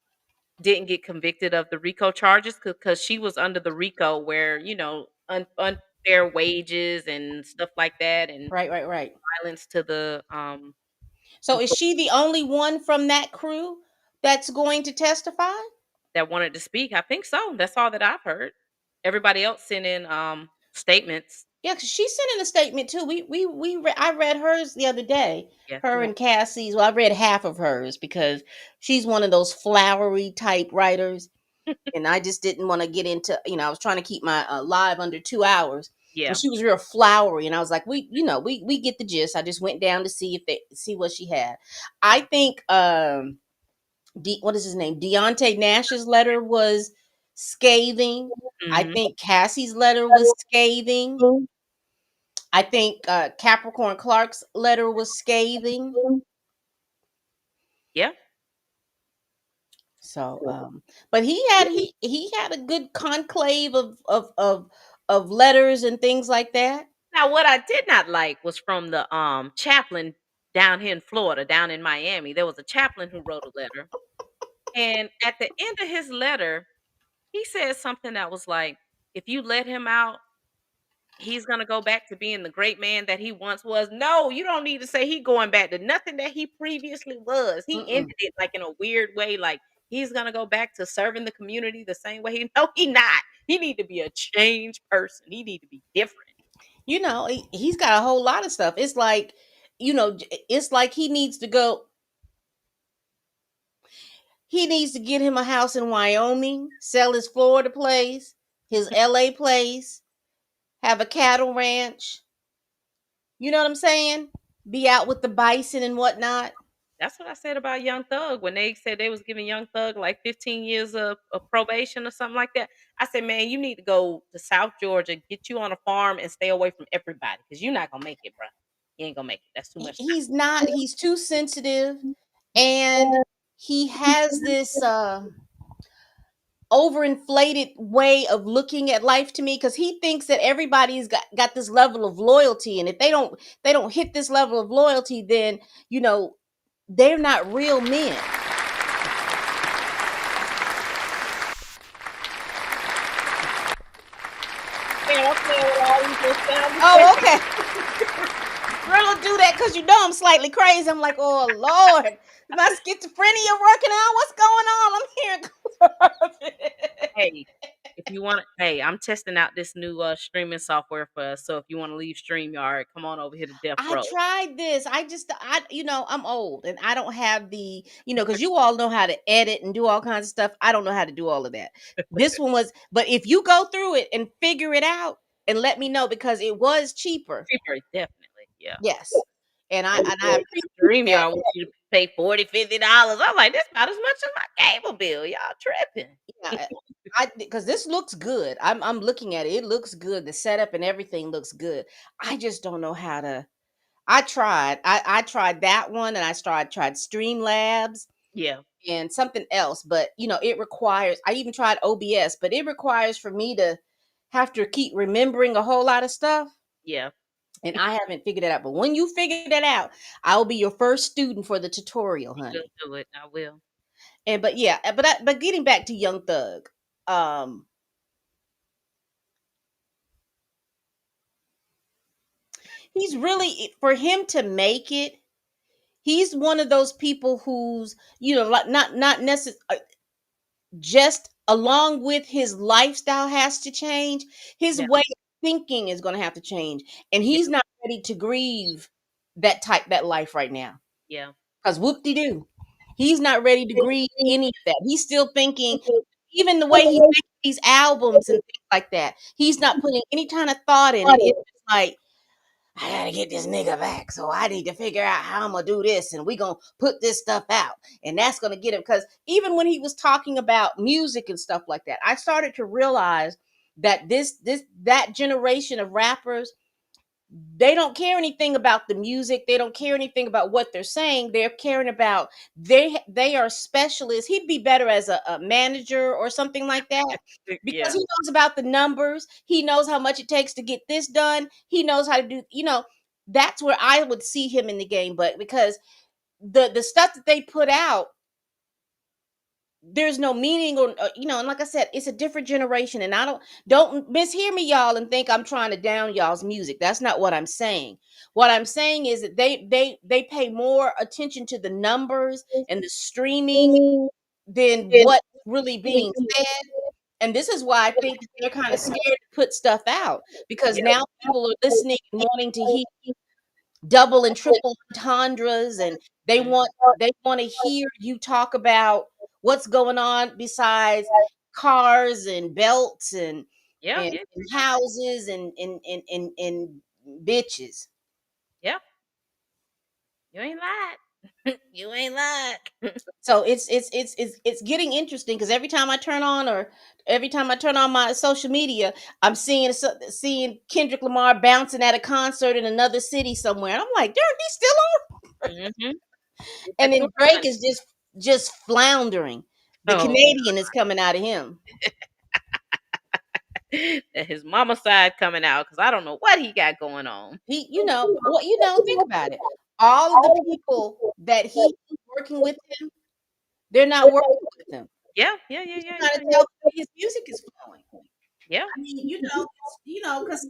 didn't get convicted of the RICO charges because she was under the RICO where unfair wages and stuff like that, and right. violence to the So is she the only one from that crew that's going to testify? that wanted to speak. I think so. That's all that I've heard. Everybody else sent in statements. Yeah, because she sent in a statement too. I read hers the other day. Yes, Her ma'am. and Cassie's. Well, I read half of hers because she's one of those flowery type writers, and I just didn't want to get into. I was trying to keep my live under 2 hours, and Yeah. she was real flowery, and I was like, we get the gist. I just went down to see what she had. I think what is his name? Deontay Nash's letter was scathing. I Mhm. think Cassie's letter was scathing. I think Capricorn Clark's letter was scathing. Yeah. So, but he had a good conclave of letters and things like that. Now, what I did not like was from the chaplain down here in Florida, down in Miami. There was a chaplain who wrote a letter, and at the end of his letter, he said something that was like, "If you let him out, he's gonna go back to being the great man that he once was." No, you don't need to say he going back to nothing that he previously was. He Mm-mm. ended it like in a weird way, like he's gonna go back to serving the community the same way he. No, he not. He need to be a changed person. He need to be different. He's got a whole lot of stuff. It's like, it's like he needs to go. He needs to get him a house in Wyoming, sell his Florida place, his LA place, have a cattle ranch. You know what I'm saying? Be out with the bison and whatnot. That's what I said about Young Thug when they said they was giving Young Thug like 15 years of probation or something like that. I said, man, you need to go to South Georgia, get you on a farm, and stay away from everybody because you're not gonna make it, bro. You ain't gonna make it. That's too much He's not. He's too sensitive, and he has this overinflated way of looking at life to me because he thinks that everybody's got this level of loyalty, and if they don't hit this level of loyalty, then they're not real men. Oh, okay. Girl, do that because I'm slightly crazy. I'm like, oh Lord, is my schizophrenia working out? What's going on? I'm here. Hey, if you want, hey, I'm testing out this new streaming software for us. So if you want to leave StreamYard, come on over here to Death I Row. tried this. I'm old and I don't have because you all know how to edit and do all kinds of stuff. I don't know how to do all of that. This one was, but if you go through it and figure it out and let me know because it was cheaper. Cheaper, definitely, yeah. Yes. and I appreciate that. StreamYard wants you to pay $40, $50. I'm like, "This about as much as my cable bill. Y'all tripping." Yeah, I because this looks good. I'm looking at it. It looks good. The setup and everything looks good. I just don't know how to. I tried. I tried that one, and tried Streamlabs Yeah, and something else. But it requires. I even tried OBS, but it requires for me to have to keep remembering a whole lot of stuff, yeah. and I haven't figured it out. But when you figure that out, I'll be your first student for the tutorial, You will honey. do it. I will. And but yeah, but getting back to Young Thug, um, he's really for him to make it. He's one of those people who's like not necessarily just along with his lifestyle has to change. His Yeah, way of thinking is going to have to change, and yeah, he's not ready to grieve that life right now. yeah, Cause whoop de doo, he's not ready to grieve any of that. He's still thinking, even the way he's making these albums and things like that. He's not putting any kind of thought in it. It's just like, I gotta get this nigga back, so I need to figure out how I'm gonna do this, and we gonna put this stuff out, and that's gonna get him. Because even when he was talking about music and stuff like that, I started to realize that that generation of rappers, they don't care anything about the music. They don't care anything about what they're saying. They're caring about they are specialists. He'd be better as a manager or something like that because yeah. he knows about the numbers. He knows how much it takes to get this done. He knows how to do. That's where I would see him in the game. But because the stuff that they put out, there's no meaning or and like I said, it's a different generation, and I don't mishear me, y'all, and think I'm trying to down y'all's music. That's not what I'm saying. What I'm saying is that they pay more attention to the numbers and the streaming than what's really being said. And this is why I think that they're kind of scared to put stuff out, because Yeah. now people are listening and wanting to hear double and triple entendres, and Mm. they want to hear you talk about what's going on besides cars and belts Yeah, and yeah, houses and bitches. yeah. You ain't lied. You ain't lied. So it's getting interesting because every time I turn on or every time I turn on my social media, I'm seeing Kendrick Lamar bouncing at a concert in another city somewhere, and I'm like, darn, he's still on. Mhm. Get And that then tour Drake money. is just floundering. The Oh, Canadian is coming out of him. that his mama side coming out because I don't know what he got going on. Think about it. All of the people that he's working with him, they're not working with him. Yeah, yeah, yeah, You yeah, can kind yeah, of yeah. tell the way his music is flowing. Yeah. I mean, because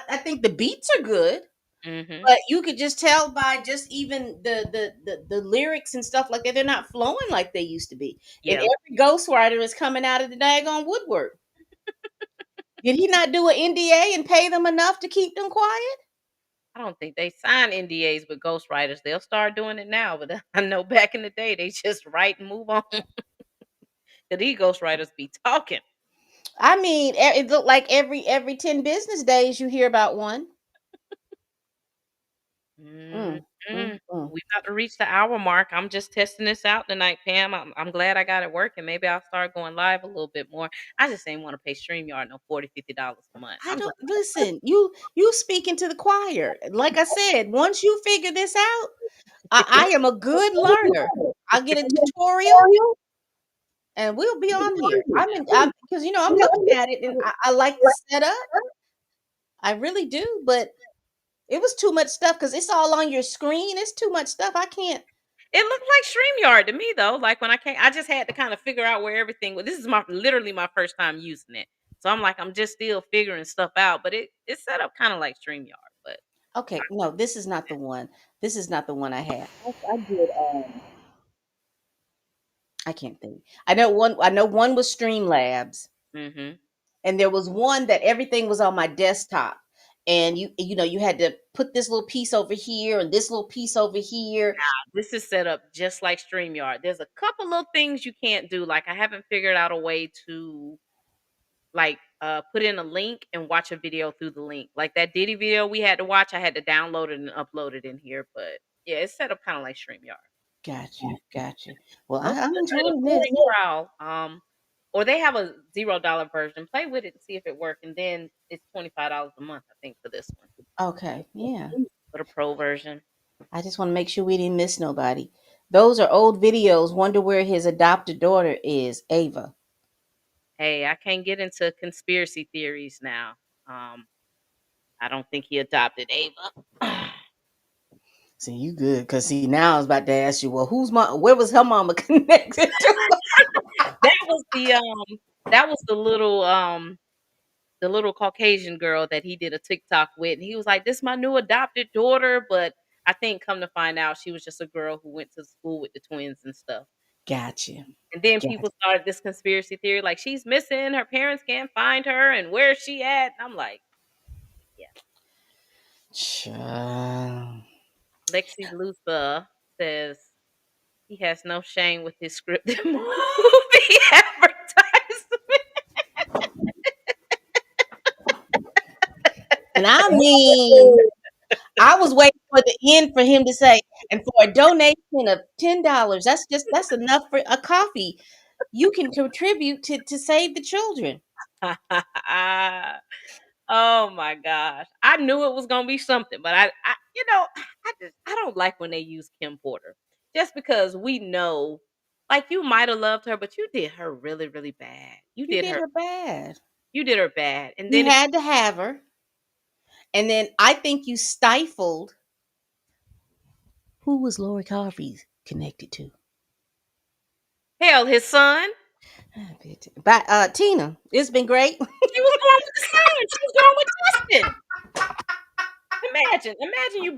I think the beats are good, Mhm. but you could just tell by just even the lyrics and stuff like that, they're not flowing like they used to be. And Yeah. every ghostwriter is coming out of the daggone woodwork. Did he not do an NDA and pay them enough to keep them quiet? I don't think they sign NDAs with ghostwriters. They'll start doing it now, but I know back in the day they just write and move on. 'Cause these ghostwriters be talking. I mean, it looked like every 10 business days you hear about one. Mm, Mm, mm, mm. We about to reach the hour mark. I'm just testing this out tonight, Pam. I'm glad I got it working. Maybe I'll start going live a little bit more. I just ain't want to pay StreamYard no $40, $50 a month. I I'm don't just listen. You speaking to the choir. Like I said, once you figure this out, I am a good learner. I'll get a tutorial and we'll be on here. I'm because I'm looking at it and I like the setup. I really do, but it was too much stuff because it's all on your screen. It's too much stuff. I can't. It looked like StreamYard to me though. Like when I just had to kind of figure out where everything was. This is my literally my first time using it. So I'm like, I'm just still figuring stuff out, but it's set up kind of like StreamYard, but Okay, no, this is not the one. This is not the one I had. I did. I can't think. I know one. I know one was Streamlabs, mhm. and there was one that everything was on my desktop, and you had to put this little piece over here and this little piece over here. This is set up just like StreamYard. There's a couple little things you can't do. Like I haven't figured out a way to like put in a link and watch a video through the link. Like that Diddy video we had to watch, I had to download it and upload it in here. But yeah, it's set up kind of like StreamYard. Got you. Well, Most I'm of the enjoying this. free trial, or they have a $0 version. Play with it and see if it works, and then it's $25 a month, I think, for this one. Okay, yeah. For the pro version. I just want to make sure we didn't miss nobody. Those are old videos. Wonder where his adopted daughter is, Ava. Hey, I can't get into conspiracy theories now. I don't think he adopted Ava. See, you good, because see, now I was about to ask you, well, where was her mama connected to? That was the little Caucasian girl that he did a TikTok with, and he was like, "This my new adopted daughter," but I think come to find out she was just a girl who went to school with the twins and stuff. Gotcha. And then people started this conspiracy theory, like she's missing, her parents can't find her, and where's she at? And I'm like, yeah. Child. Lexi Luthor says he has no shame with his scripted movie advertisement. And I mean, I was waiting for the end for him to say, and for a donation of $10, that's enough for a coffee. You can contribute to save the children. Oh my gosh. I knew it was gonna be something, but I don't like when they use Kim Porter. Just because we know, like you might have loved her, but you did her really, really bad. You did her bad. You did her bad. And You then if had to have her. And then I think you stifled who was Lori Harvey connected to. hell, his son. But Tina, it's been great. She was going with the son. She was going with Justin. Imagine you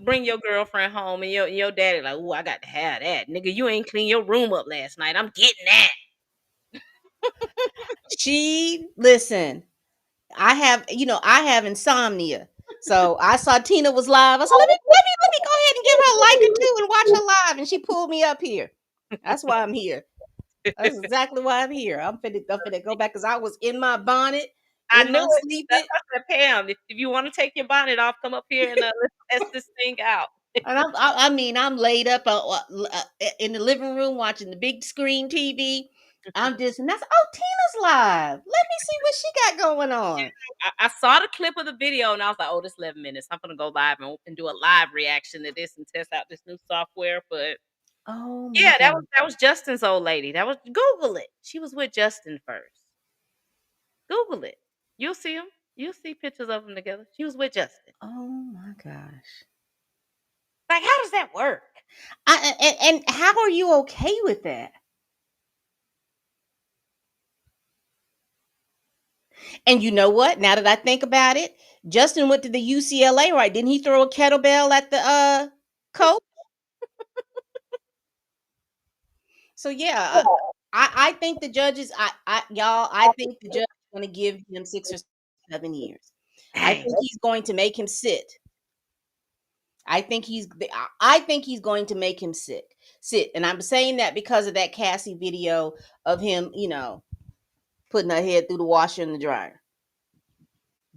bring your girlfriend home and your daddy like, "Ooh, I got to have that. Nigga, you ain't clean your room up last night. I'm getting that." Listen, I have insomnia. So I saw Tina was live. I said, let me go ahead and give her a like or two and watch her live. And she pulled me up here. That's why I'm here. That's exactly why I'm here. I'm finna go back because I was in my bonnet, I in knew my it. sleeping. That's why I said, Pam, if you want to take your bonnet off, come up here and let's test this thing out. And I'm laid up in the living room watching the big screen TV. And that's Tina's live. Let me see what she got going on. I saw the clip of the video and I was like, oh, this 11 minutes. I'm gonna go live and do a live reaction to this and test out this new software. But oh my yeah, God. that was Justin's old lady. That was Google it. She was with Justin first. Google it. You'll see them. You'll see pictures of them together. She was with Justin. Oh my gosh. Like, how does that work? And how are you okay with that? And you know what? Now that I think about it, Justin went to the UCLA, right? Didn't he throw a kettlebell at the coach? So yeah, I think the judges, I think the judge is going to give him 6 or 7 years. I think he's going to make him sit. I think he's going to make him sit. And I'm saying that because of that Cassie video of him, putting her head through the washer and the dryer.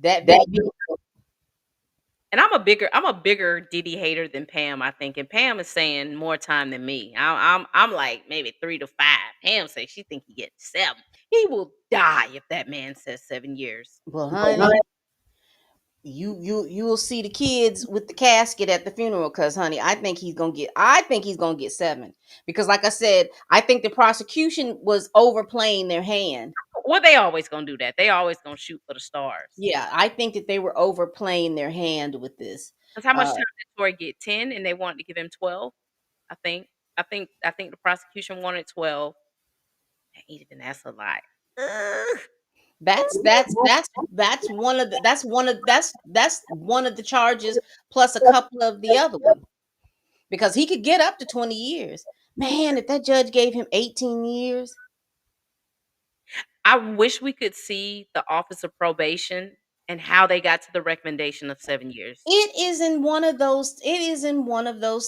That video. And I'm a bigger Diddy hater than Pam, I think. And Pam is saying more time than me. I'm like maybe 3 to 5. Pam says she think he gets 7. He will die if that man says 7 years. Well, honey, you will see the kids with the casket at the funeral, because honey, I think he's gonna get 7. Because like I said, I think the prosecution was overplaying their hand. Well, they always gonna do that. They always gonna shoot for the stars. Yeah, I think that they were overplaying their hand with this. Because how much time did Troy get? 10, and they wanted to give him 12. I think the prosecution wanted 12. Even that's a lot. That's one of the charges, plus a couple of the other ones, because he could get up to 20 years. Man, if that judge gave him 18 years. I wish we could see the Office of Probation and how they got to the recommendation of 7 years. It is in one of those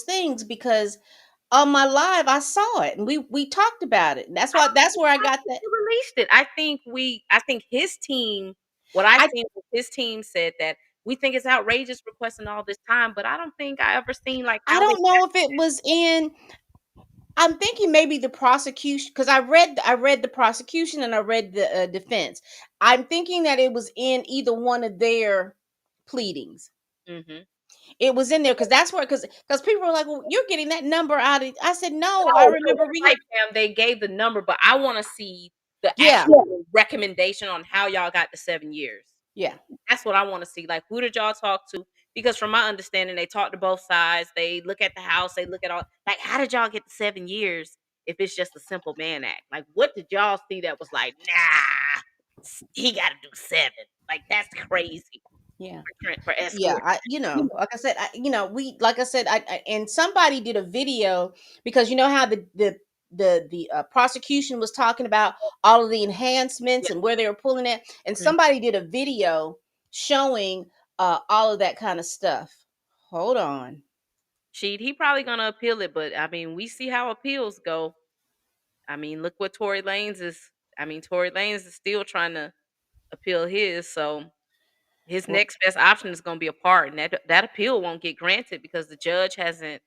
things, because on my live, I saw it, and we talked about it. And that's where I got that. He released it. I think his team, what I I seen was his team said that we think it's outrageous requesting all this time, but I don't think I ever seen like I how they don't know if it was in. I'm thinking maybe the prosecution, because I read the prosecution and I read the defense. I'm thinking that it was in either one of their pleadings. Mhm. It was in there because that's where because people were like, "Well, you're getting that number out of." I said, "No, I No, no, remember you're reading." right, Pam. They gave the number, but I want to see the Yeah, actual recommendation on how y'all got the 7 years. yeah, That's what I want to see. Like, who did y'all talk to? Because from my understanding, they talk to both sides. They look at the house. They look at all. Like, how did y'all get the 7 years if it's just a simple man act? Like, what did y'all see that was like, nah, he got to do 7? Like, that's crazy yeah. for Yeah, escort. like I said, like I said, and somebody did a video because you know how the prosecution was talking about all of the enhancements Yeah. and where they were pulling it, and Mhm. somebody did a video showing all of that kind of stuff. Hold on. He probably gonna appeal it, but I mean, we see how appeals go. I mean, look what Tory Lanez is. I mean, Tory Lanez is still trying to appeal his. So his Well, next best option is going to be a pardon. That appeal won't get granted because the judge hasn't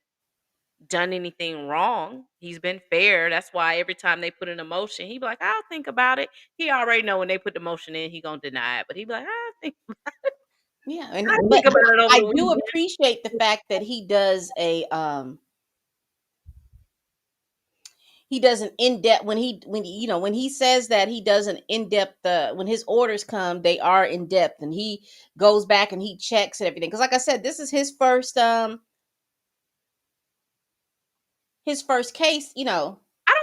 done anything wrong. He's been fair. That's why every time they put in a motion, he be like, "I'll think about it." He already know when they put the motion in, he gonna deny it, but he be like, "I'll think, yeah, I'll but think about it over I the do weekend." appreciate the fact that he does an in-depth when he says that he does an in-depth when his orders come, they are in-depth, and he goes back and he checks and everything, because like I said, this is his first case. I don't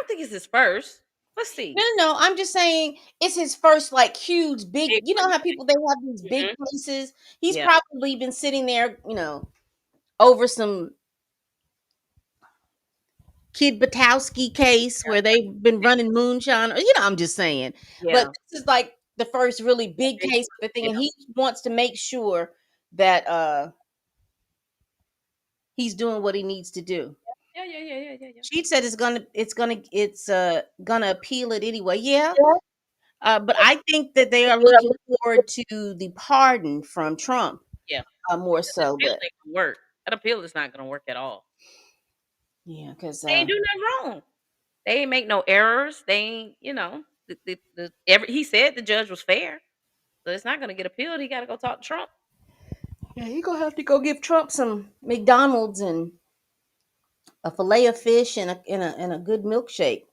think it's his first. Let's No, see. no, no, I'm just saying it's his first like huge big, Big you know one. how people they have these big Mhm. cases. He's Yeah. probably been sitting there, over some Kid Batowski case where they've been running moonshine. Or, I'm just saying. But Yeah. this is like the first really Yeah. big Big case one. of the thing, Yeah. and he wants to make sure that he's doing what he needs to do. Yeah. Yeah. Yeah. Yeah. Yeah. Yeah. She said it's gonna appeal it anyway. Yeah. Yeah. But I think that they are looking forward to the pardon from Trump Yeah. more That so. appeal But ain't gonna work. That appeal is not gonna work at all. yeah, because They ain't do nothing wrong. They ain't make no errors. They ain't, he said the judge was fair. So it's not gonna get appealed. He gotta go talk to Trump. yeah, he gonna have to go give Trump some McDonald's and a fillet of fish and a good milkshake.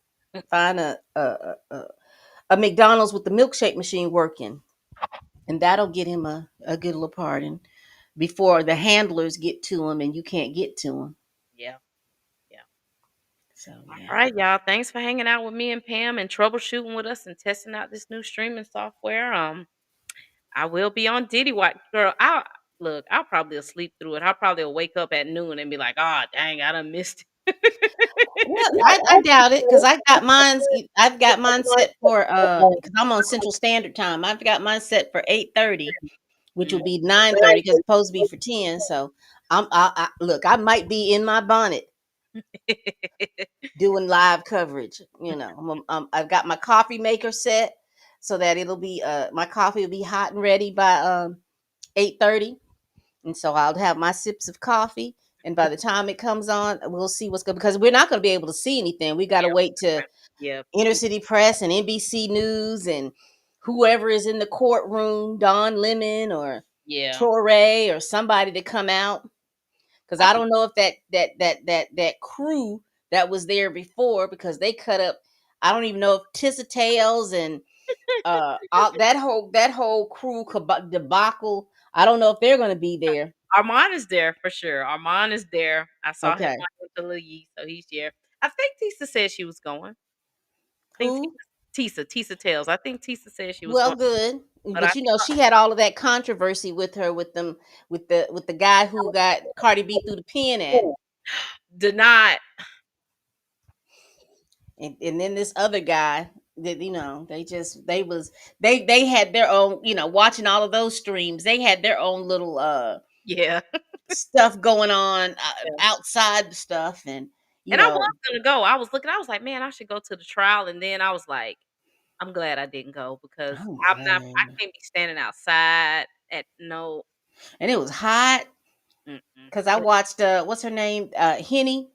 Find a McDonald's with the milkshake machine working, and that'll get him a good little pardon before the handlers get to him and you can't get to him. Yeah. Yeah. So All yeah. right, y'all. Thanks for hanging out with me and Pam and troubleshooting with us and testing out this new streaming software. I will be on Diddy Watch. Girl, I'll probably sleep through it. I'll probably wake up at noon and be like, oh dang, I done missed it. Well, I doubt it because I've got mine set for because I'm on Central Standard Time. I've got mine set for 8:30, which will Mm. be 9:30 because it's supposed to be for 10. So look, I might be in my bonnet doing live coverage. I've got my coffee maker set so that it'll be my coffee will be hot and ready by 8:30, and so I'll have my sips of coffee. And by the time it comes on, we'll see what's good because we're not going to be able to see anything. We got to Yeah. wait to Yeah. Inner City Press and NBC News and whoever is in the courtroom, Don Lemon or Yeah. Torre or somebody to come out. Because I don't know if that crew that was there before, because they cut up. I don't even know if Tissa Tales and that whole crew debacle. I don't know if they're going to be there. Armand is there for sure. Armand is there. I saw him Okay, on the Lee, so he's there. I think Tisa said she was going. I think who? Tisa Tales. I think Tisa said she was Well, going. good, But I but she had all of that controversy with her with them with the guy who got Cardi B through the pen at, did not. and then this other guy that they had their own, watching all of those streams, they had their own little Yeah. stuff going on Yeah. outside the stuff, and you And I was know. gonna go. I was looking, I was like, "Man, I should go to the trial," and then I was like, "I'm glad I didn't go because Oh I man. can't be standing outside at no." And it was hot Mm-mm. because I watched what's her name? Henny,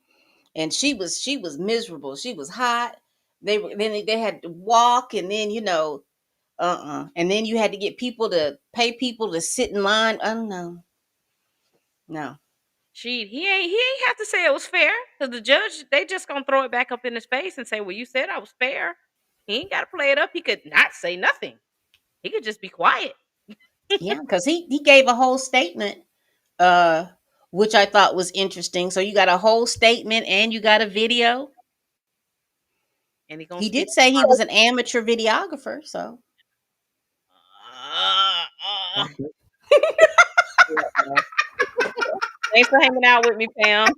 and she was miserable. She was hot. They had to walk, and then and then you had to get people to pay people to sit in line. Oh no. No. He ain't have to say it was fair because the judge, they just gonna throw it back up in his face and say, "Well, you said I was fair." He ain't gotta play it up. He could not say nothing. He could just be quiet. Yeah, because he gave a whole statement, uh, which I thought was interesting. So you got a whole statement and you got a video. And he gonna He speak did say he was tomorrow. an amateur videographer, so Uh, yeah, no. Thanks for hanging out with me, Pam.